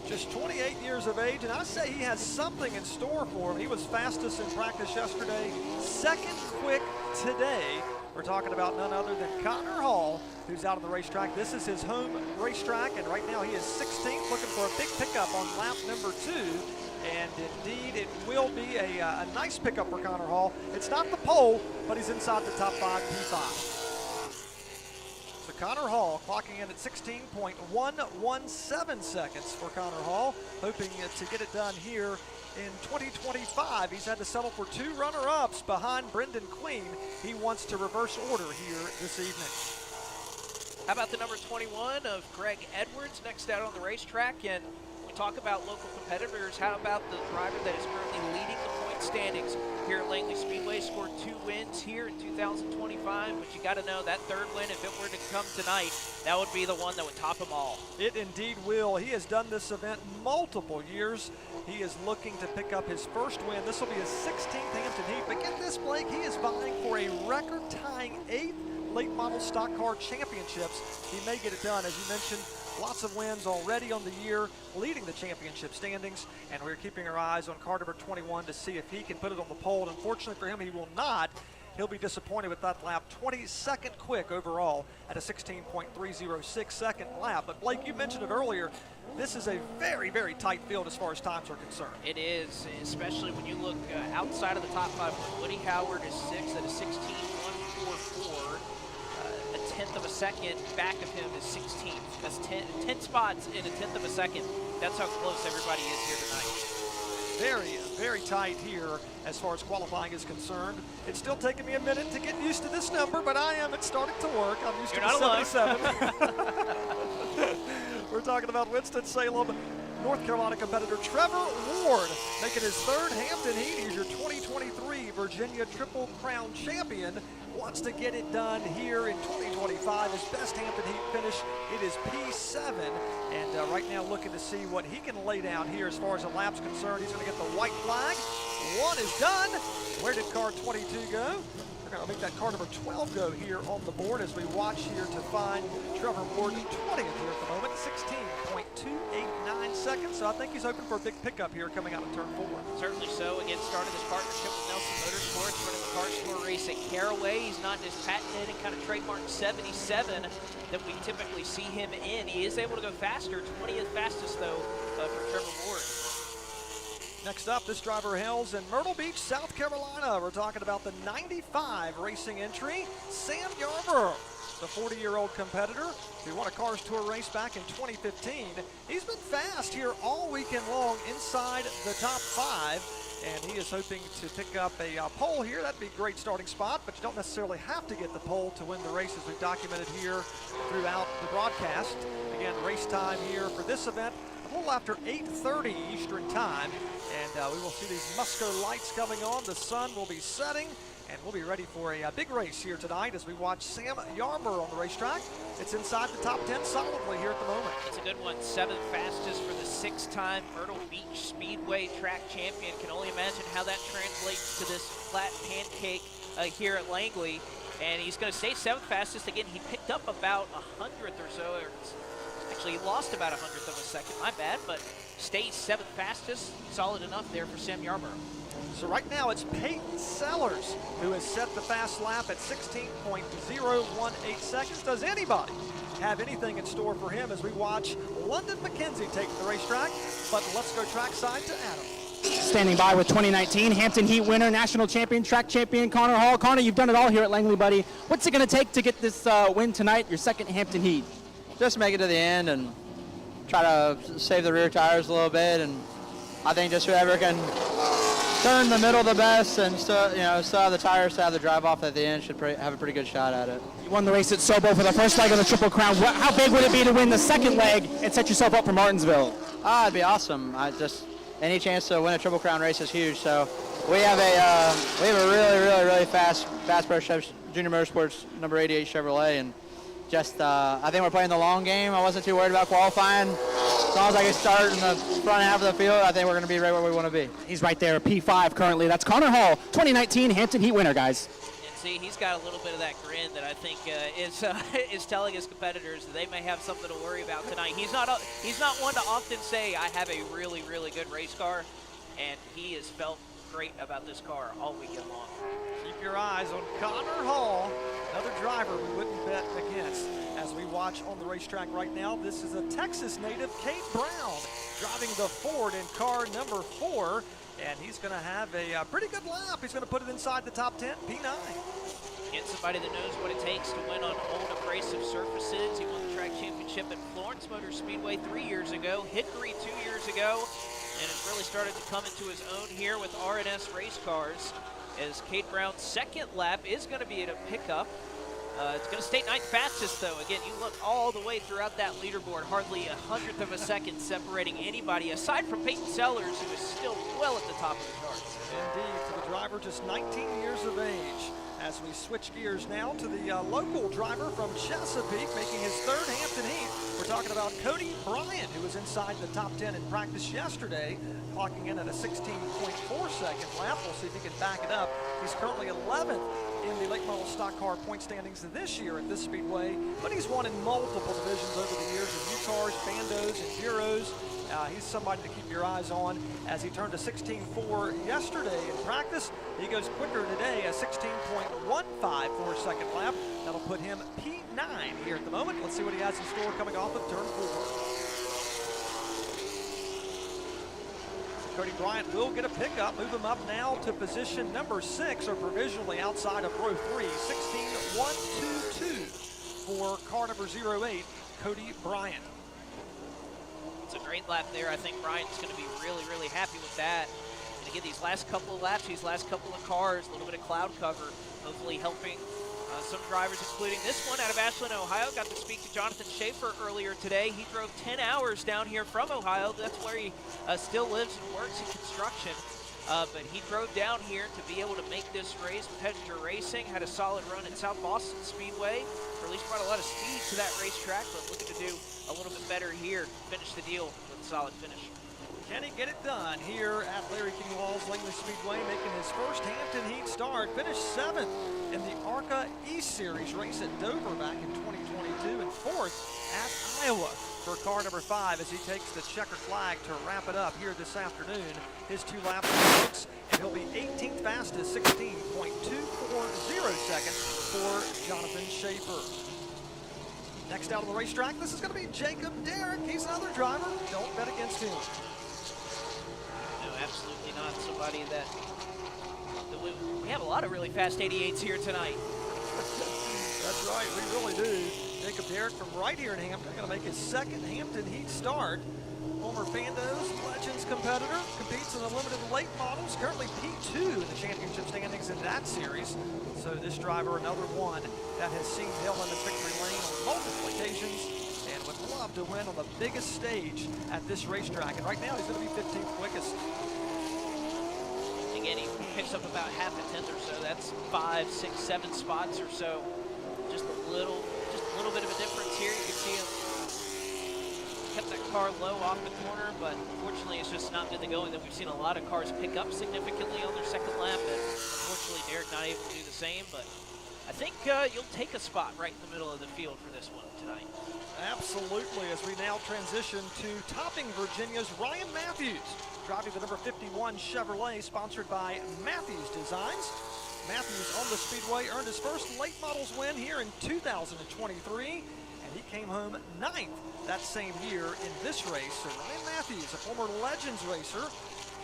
Just 28 years of age, and I say he has something in store for him. He was fastest in practice yesterday, second quick today. We're talking about none other than Connor Hall, who's out on the racetrack. This is his home racetrack, and right now he is 16th, looking for a big pickup on lap number 2. And indeed, it will be a nice pickup for Connor Hall. It's not the pole, but he's inside the top 5 P5. So Connor Hall clocking in at 16.117 seconds for Connor Hall, hoping to get it done here in 2025. He's had to settle for 2 runner-ups behind Brendan Queen. He wants to reverse order here this evening. How about the number 21 of Greg Edwards next out on the racetrack? And when we talk about local competitors, how about the driver that is currently leading the point standings here at Langley Speedway? Scored 2 wins here in 2025, but you got to know that 3rd win, if it were to come tonight, that would be the one that would top them all. It indeed will. He has done this event multiple years. He is looking to pick up his first win. This will be his 16th Hampton Heat. But get this, Blake, he is vying for a record-tying 8th late model stock car championships. He may get it done. As you mentioned, lots of wins already on the year, leading the championship standings, and we're keeping our eyes on car number 21 to see if he can put it on the pole. And unfortunately for him, he will not. He'll be disappointed with that lap. 22nd quick overall at a 16.306 second lap. But Blake, you mentioned it earlier, this is a very, very tight field as far as times are concerned. It is, especially when you look outside of the top 5. Woody Howard is 6th at a 16.144. A 1/10 of a second back of him is 16th. That's 10 spots in a 1/10 of a second. That's how close everybody is here tonight. Very, very tight here as far as qualifying is concerned. It's still taking me a minute to get used to this number, but it's starting to work. I'm used to the 77. We're talking about Winston-Salem North Carolina competitor Trevor Ward, making his third Hampton Heat. He's your 2023 Virginia Triple Crown champion. Wants to get it done here in 2025. His best Hampton Heat finish, it is P7. And right now looking to see what he can lay down here as far as the lap's concerned. He's going to get the white flag. One is done. Where did car 22 go? We're going to make that car number 12 go here on the board as we watch here to find Trevor Ward 20th here at the moment, 16.289 seconds. So I think he's hoping for a big pickup here coming out of turn 4. Certainly so. Again, started his partnership with Nelson Motorsports, running the cars FloRacing Caraway. He's not just patented and kind of trademarked 77 that we typically see him in. He is able to go faster, 20th fastest though for Trevor Ward. Next up, this driver hails in Myrtle Beach, South Carolina. We're talking about the 95 racing entry, Sam Yarborough, the 40-year-old competitor who won a Cars Tour race back in 2015. He's been fast here all weekend long inside the top 5, and he is hoping to pick up a pole here. That'd be a great starting spot, but you don't necessarily have to get the pole to win the race, as we've documented here throughout the broadcast. Again, race time here for this event, a little after 8:30 Eastern time. And we will see these Musco lights coming on. The sun will be setting, and we'll be ready for a big race here tonight as we watch Sam Yarborough on the racetrack. It's inside the top 10 solidly here at the moment. It's a good one. 7th fastest for the 6-time Myrtle Beach Speedway track champion. Can only imagine how that translates to this flat pancake here at Langley. And he's going to stay 7th fastest. Again, he picked up about 100th or so. Actually, he lost about 100th of a second. My bad, but stayed 7th fastest. Solid enough there for Sam Yarborough. So right now it's Peyton Sellers who has set the fast lap at 16.018 seconds. Does anybody have anything in store for him as we watch London McKenzie take the racetrack? But let's go trackside to Adam. Standing by with 2019 Hampton Heat winner, national champion, track champion Connor Hall. Connor, you've done it all here at Langley, buddy. What's it going to take to get this win tonight, your second Hampton Heat? Just make it to the end and try to save the rear tires a little bit, and I think just whoever can turn the middle the best and still have the tires to have the drive off at the end should have a pretty good shot at it. You won the race at Sobo for the first leg of the Triple Crown. How big would it be to win the second leg and set yourself up for Martinsville? It'd be awesome. Any chance to win a Triple Crown race is huge. So we have a really fast pro junior motorsports number 88 Chevrolet, and I think we're playing the long game. I wasn't too worried about qualifying. As long as I can start in the front half of the field, I think we're going to be right where we want to be. He's right there, P5 currently. That's Connor Hall, 2019 Hampton Heat winner, guys. And see, he's got a little bit of that grin that I think is telling his competitors that they may have something to worry about tonight. He's not one to often say, I have a really, really good race car, and he has felt great about this car all weekend long. Keep your eyes on Connor Hall, another driver we wouldn't bet against. As we watch on the racetrack right now, this is a Texas native, Kate Brown, driving the Ford in car number 4, and he's going to have a pretty good lap. He's going to put it inside the top 10, P9. Get somebody that knows what it takes to win on old abrasive surfaces. He won the track championship at Florence Motor Speedway 3 years ago, Hickory 2 years ago, and has really started to come into his own here with R&S race cars, as Kate Brown's second lap is going to be at a pickup. It's going to stay 9th fastest, though. Again, you look all the way throughout that leaderboard, hardly 100th of a second separating anybody, aside from Peyton Sellers, who is still well at the top of the charts. Indeed, for the driver just 19 years of age. As we switch gears now to the local driver from Chesapeake, making his third Hampton Heat. We're talking about Cody Bryant, who was inside the top 10 in practice yesterday, clocking in at a 16.4 second lap. We'll see if he can back it up. He's currently 11th in the late model stock car point standings this year at this speedway, but he's won in multiple divisions over the years in U-Cars, Bandos, and Bureaus. He's somebody to keep your eyes on as he turned a 16.4 yesterday in practice. He goes quicker today, a 16.15 for a second lap. That'll put him P9 here at the moment. Let's see what he has in store coming off of turn 4. Cody Bryant will get a pickup, move him up now to position number 6, or provisionally outside of row 3, 16.122 for car number 08, Cody Bryant. It's a great lap there. I think Bryant's going to be really, really happy with that. And again, these last couple of laps, these last couple of cars, a little bit of cloud cover, hopefully helping Some drivers, including this one out of Ashland, Ohio, got to speak to Jonathan Schaefer earlier today. He drove 10 hours down here from Ohio. That's where he still lives and works in construction. But he drove down here to be able to make this race. Competitor Racing had a solid run at South Boston Speedway, or at least brought a lot of speed to that racetrack, but looking to do a little bit better here, finish the deal with a solid finish. Can he get it done here at Larry King Law's Langley Speedway, making his first Hampton Heat start, finished 7th in the ARCA East Series race at Dover back in 2022, and 4th at Iowa for car number 5 as he takes the checkered flag to wrap it up here this afternoon. His 2 laps in the books, and he'll be 18th fastest, 16.240 seconds for Jonathan Schaefer. Next out on the racetrack, this is going to be Jacob Derrick. He's another driver. Don't bet against him. No, absolutely not. Somebody that we have a lot of really fast 88s here tonight. That's right, we really do. Jacob Derrick from right here in Hampton, going to make his 2nd Hampton Heat start. Former Fandos Legends competitor, competes in the limited late models, currently P2 in the championship standings in that series. So this driver, another one that has seen Hill in the victory lane on multiple occasions and would love to win on the biggest stage at this racetrack. And right now he's going to be 15th quickest. Again, he picks up about half a tenth or so. That's 5, 6, 7 spots or so. Just a little bit of a difference here. You can see him kept that car low off the corner, but unfortunately it's just not been the going that we've seen a lot of cars pick up significantly on their 2nd lap, and unfortunately Derrick not able to do the same, but I think you'll take a spot right in the middle of the field for this one tonight. Absolutely, as we now transition to topping Virginia's Ryan Matthews, driving the number 51 Chevrolet, sponsored by Matthews Designs. Matthews on the Speedway earned his first late models win here in 2023, and he came home 9th that same year in this race. So Ryan Matthews, a former Legends racer,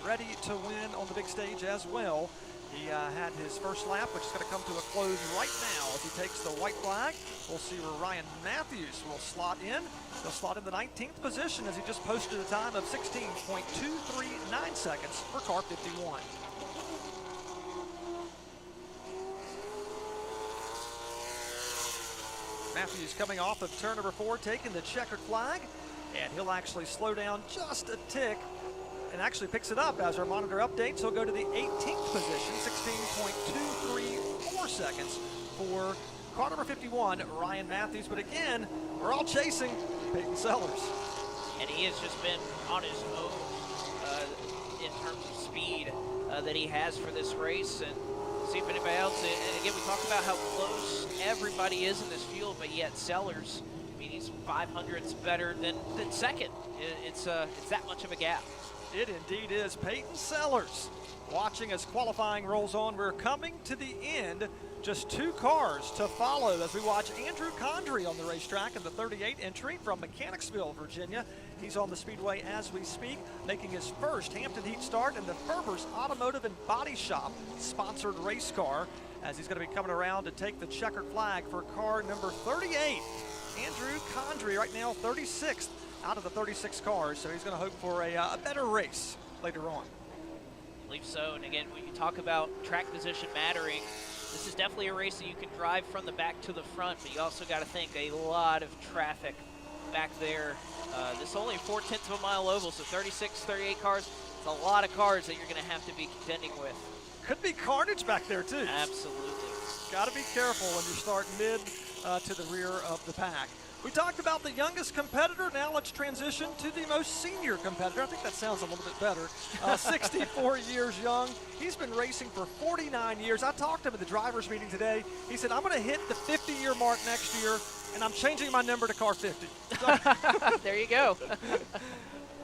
ready to win on the big stage as well. He had his first lap, which is going to come to a close right now as he takes the white flag. We'll see where Ryan Matthews will slot in. He'll slot in the 19th position as he just posted a time of 16.239 seconds for car 51. Matthews coming off of turn number 4, taking the checkered flag, and he'll actually slow down just a tick and actually picks it up as our monitor updates. He'll go to the 18th position, 16.234 seconds for car number 51, Ryan Matthews. But again, we're all chasing Peyton Sellers. And he has just been on his own in terms of speed that he has for this race. And see if anybody else, and again, we talk about how close everybody is in this field, but yet Sellers, I mean, he's 500ths better than 2nd. It's that much of a gap. It indeed is. Peyton Sellers watching as qualifying rolls on. We're coming to the end. Just 2 cars to follow as we watch Andrew Condrey on the racetrack in the 38 entry from Mechanicsville, Virginia. He's on the Speedway as we speak, making his first Hampton Heat start in the Ferber's Automotive and Body Shop sponsored race car, as he's going to be coming around to take the checkered flag for car number 38. Andrew Condrey right now 36th out of the 36 cars, so he's going to hope for a better race later on. I believe so, and again, when you talk about track position mattering, this is definitely a race that you can drive from the back to the front, but you also got to think a lot of traffic back there. This is only 4/10 of a mile oval, so 36, 38 cars. It's a lot of cars that you're going to have to be contending with. Could be carnage back there too. Absolutely. Got to be careful when you start mid to the rear of the pack. We talked about the youngest competitor. Now let's transition to the most senior competitor. I think that sounds a little bit better. 64 years young. He's been racing for 49 years. I talked to him at the drivers meeting today. He said, I'm going to hit the 50-year mark next year, and I'm changing my number to car 50. There you go.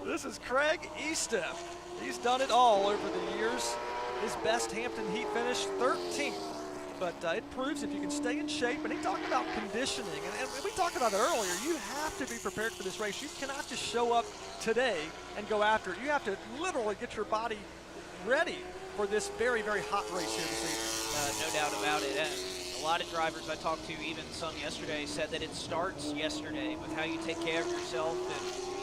This is Craig Estep. He's done it all over the years. His best Hampton Heat finish, 13th. But it proves if you can stay in shape. And he talked about conditioning. And we talked about it earlier. You have to be prepared for this race. You cannot just show up today and go after it. You have to literally get your body ready for this very, very hot race here this evening. No doubt about it. A lot of drivers I talked to, even some yesterday, said that it starts yesterday with how you take care of yourself and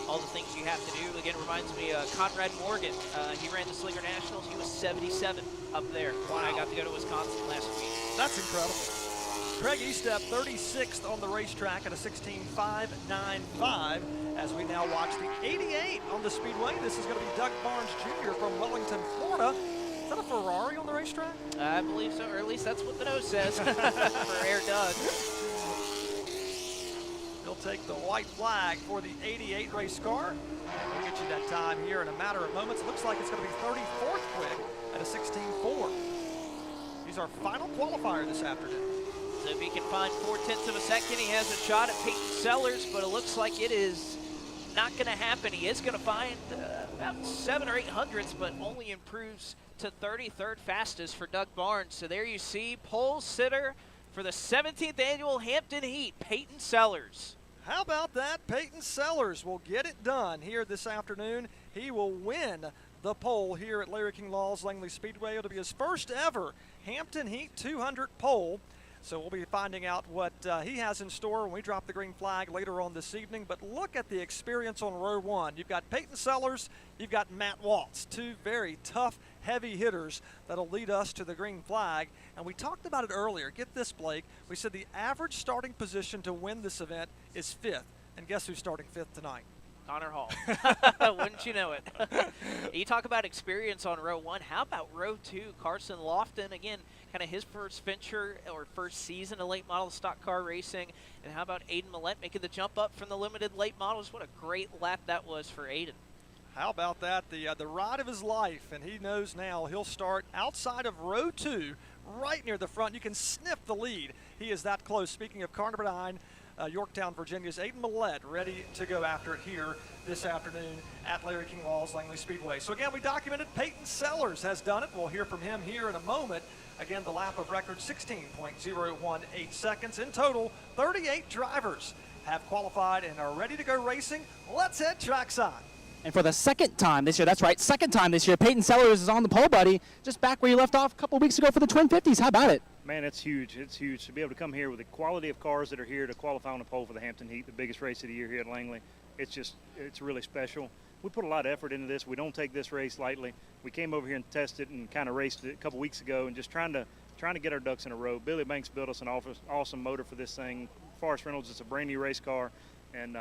all the things you have to do. Again, reminds me of Conrad Morgan. He ran the Slinger Nationals. He was 77 up there when I got to go to Wisconsin last week. That's incredible. Craig Estep 36th on the racetrack at a 16.595 as we now watch the 88 on the Speedway. This is going to be Doug Barnes Jr. from Wellington, Florida. Is that a Ferrari on the racetrack? I believe so, or at least that's what the nose says for Air Doug. He'll take the white flag for the 88 race car. We'll get you that time here in a matter of moments. It looks like it's going to be 34th quick at a 16.4. He's our final qualifier this afternoon. So if he can find 0.4 of a second, he has a shot at Peyton Sellers, but it looks like it is not going to happen. He is going to find about 7 or 8 hundredths, but only improves to 33rd fastest for Doug Barnes. So there you see pole sitter for the 17th annual Hampton Heat, Peyton Sellers. How about that? Peyton Sellers will get it done here this afternoon. He will win the pole here at Larry King Law's Langley Speedway. It'll be his first ever Hampton Heat 200 pole. So we'll be finding out what he has in store when we drop the green flag later on this evening. But look at the experience on row one. You've got Peyton Sellers, you've got Matt Waltz, two very tough, heavy hitters that'll lead us to the green flag. And we talked about it earlier. Get this, Blake. We said the average starting position to win this event is 5th. And guess who's starting 5th tonight? Connor Hall. Wouldn't you know it? You talk about experience on row one. How about row two? Carson Lofton, again, kind of his first venture or first season of late model stock car racing. And how about Aiden Millett making the jump up from the limited late models? What a great lap that was for Aiden. How about that? The ride of his life, and he knows now he'll start outside of row two, right near the front. You can sniff the lead. He is that close. Speaking of Carnarvon, Yorktown, Virginia's Aiden Millett ready to go after it here this afternoon at Larry King Law's Langley Speedway. So again, we documented Peyton Sellers has done it. We'll hear from him here in a moment. Again, the lap of record 16.018 seconds. In total, 38 drivers have qualified and are ready to go racing. Let's head trackside. And for the second time this year, that's right, second time this year, Peyton Sellers is on the pole, buddy, just back where you left off a couple weeks ago for the Twin 50s. How about it? Man, it's huge. It's huge to be able to come here with the quality of cars that are here to qualify on the pole for the Hampton Heat, the biggest race of the year here at Langley. It's really special. We put a lot of effort into this. We don't take this race lightly. We came over here and tested and kind of raced it a couple weeks ago and just trying to get our ducks in a row. Billy Banks built us an awesome motor for this thing. Forrest Reynolds, it's a brand new race car, and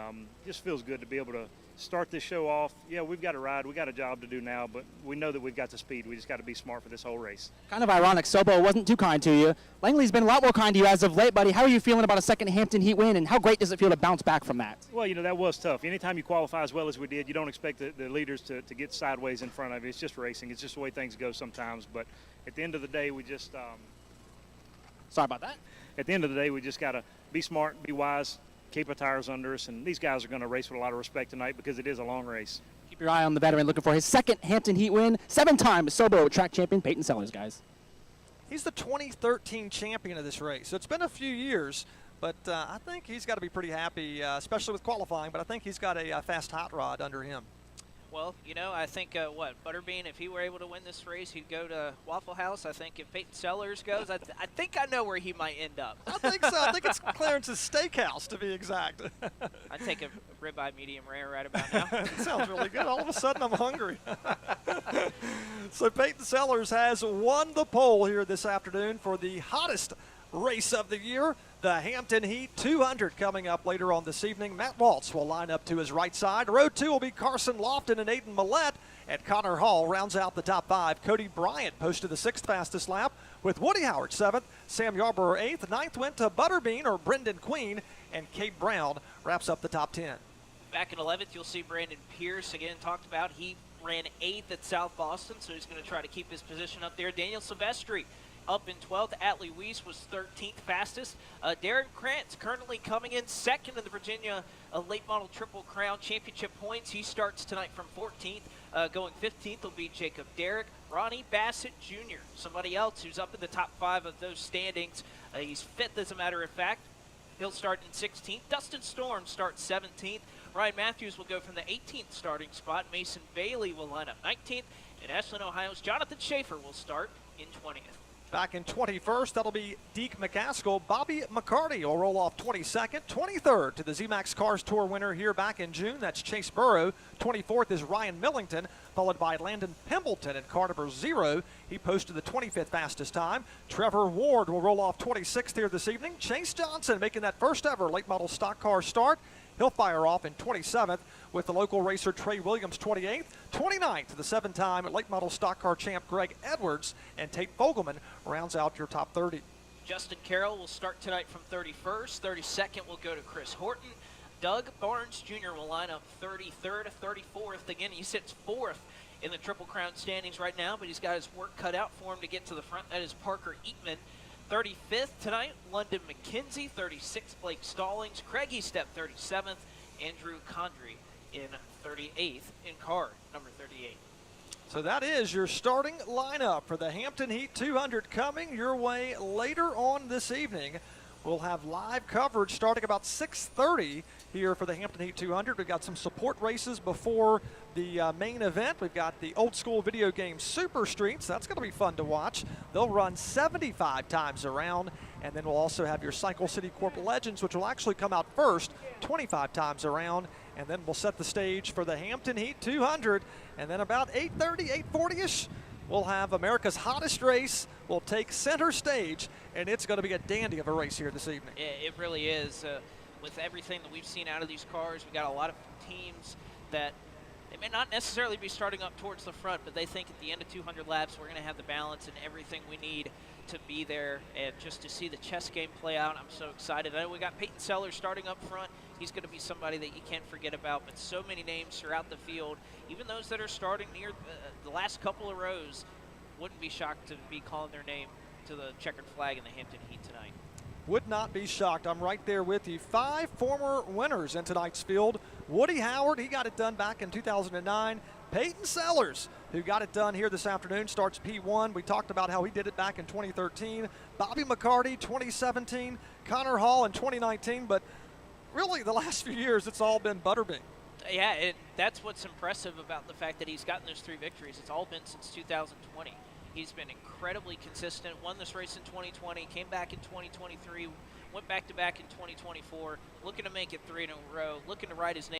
just feels good to be able to start this show off. Yeah, we've got a ride, we got a job to do now, but we know that we've got the speed. We just got to be smart for this whole race. Kind of ironic, Sobo wasn't too kind to you. Langley's been a lot more kind to you as of late, buddy. How are you feeling about a second Hampton Heat win, and how great does it feel to bounce back from that? Well, you know, that was tough. Anytime you qualify as well as we did, you don't expect the leaders to get sideways in front of you. It's just racing. It's just the way things go sometimes. But at the end of the day, we just Sorry about that. At the end of the day, we just got to be smart, be wise, keep our tires under us, and these guys are going to race with a lot of respect tonight because it is a long race. Keep your eye on the veteran looking for his second Hampton Heat win. 7-time Sobo track champion Peyton Sellers, guys. He's the 2013 champion of this race. So it's been a few years, but I think he's got to be pretty happy, especially with qualifying, but I think he's got a fast hot rod under him. Well, you know, I think, Butterbean, if he were able to win this race, he'd go to Waffle House. I think if Peyton Sellers goes, I think I know where he might end up. I think so. I think it's Clarence's Steakhouse, to be exact. I'd take a ribeye medium rare right about now. That sounds really good. All of a sudden, I'm hungry. So Peyton Sellers has won the pole here this afternoon for the hottest race of the year, the Hampton Heat 200, coming up later on this evening. Matt Waltz will line up to his right side. Row 2 will be Carson Lofton and Aiden Millett, and Connor Hall rounds out the top 5. Cody Bryant posted the 6th fastest lap, with Woody Howard 7th, Sam Yarborough 8th, 9th went to Butterbean or Brendan Queen, and Kate Brown wraps up the top 10. Back in 11th, you'll see Brandon Pierce, again talked about. He ran 8th at South Boston, so he's going to try to keep his position up there. Daniel Silvestri up in 12th. Atlee Weiss was 13th fastest. Darren Krantz currently coming in 2nd in the Virginia Late Model Triple Crown Championship points. He starts tonight from 14th. Going 15th will be Jacob Derrick. Ronnie Bassett Jr., somebody else who's up in the top 5 of those standings. He's 5th as a matter of fact. He'll start in 16th. Dustin Storm starts 17th. Ryan Matthews will go from the 18th starting spot. Mason Bailey will line up 19th. And Ashland, Ohio's Jonathan Schaefer will start in 20th. Back in 21st, that'll be Deke McCaskill. Bobby McCarty will roll off 22nd. 23rd to the ZMAX Cars Tour winner here back in June. That's Chase Burrow. 24th is Ryan Millington, followed by Landon Pimbleton in car number 0. He posted the 25th fastest time. Trevor Ward will roll off 26th here this evening. Chase Johnson making that first ever late model stock car start. He'll fire off in 27th with the local racer Trey Williams 28th. 29th to the 7-time late model stock car champ Greg Edwards, and Tate Fogelman rounds out your top 30. Justin Carroll will start tonight from 31st. 32nd will go to Chris Horton. Doug Barnes Jr. will line up 33rd, 34th. Again, he sits 4th in the Triple Crown standings right now, but he's got his work cut out for him to get to the front. That is Parker Eatman. 35th tonight, London McKenzie. 36th, Blake Stallings. Craig Estep, 37th. Andrew Condry in 38th in car number 38. So that is your starting lineup for the Hampton Heat 200 coming your way later on this evening. We'll have live coverage starting about 6:30 here for the Hampton Heat 200. We've got some support races before the main event. We've got the old school video game Super Streets. That's going to be fun to watch. They'll run 75 times around. And then we'll also have your Cycle City Corp Legends, which will actually come out first 25 times around. And then we'll set the stage for the Hampton Heat 200. And then about 8:30, 8:40-ish, we'll have America's hottest race will take center stage, and it's going to be a dandy of a race here this evening. It really is. With everything that we've seen out of these cars, we've got a lot of teams that they may not necessarily be starting up towards the front, but they think at the end of 200 laps we're going to have the balance and everything we need to be there, and just to see the chess game play out, I'm so excited. I know we got Peyton Sellers starting up front. He's going to be somebody that you can't forget about, but so many names throughout the field, even those that are starting near the last couple of rows, wouldn't be shocked to be calling their name to the checkered flag in the Hampton Heat tonight. Would not be shocked. I'm right there with you. 5 former winners in tonight's field. Woody Howard, he got it done back in 2009. Peyton Sellers, who got it done here this afternoon, starts P1. We talked about how he did it back in 2013. Bobby McCarty, 2017. Connor Hall in 2019. But really, the last few years, it's all been Butterbean. Yeah, that's what's impressive about the fact that he's gotten those 3 victories. It's all been since 2020. He's been incredibly consistent, won this race in 2020, came back in 2023, went back-to-back in 2024, looking to make it 3 in a row, looking to ride his name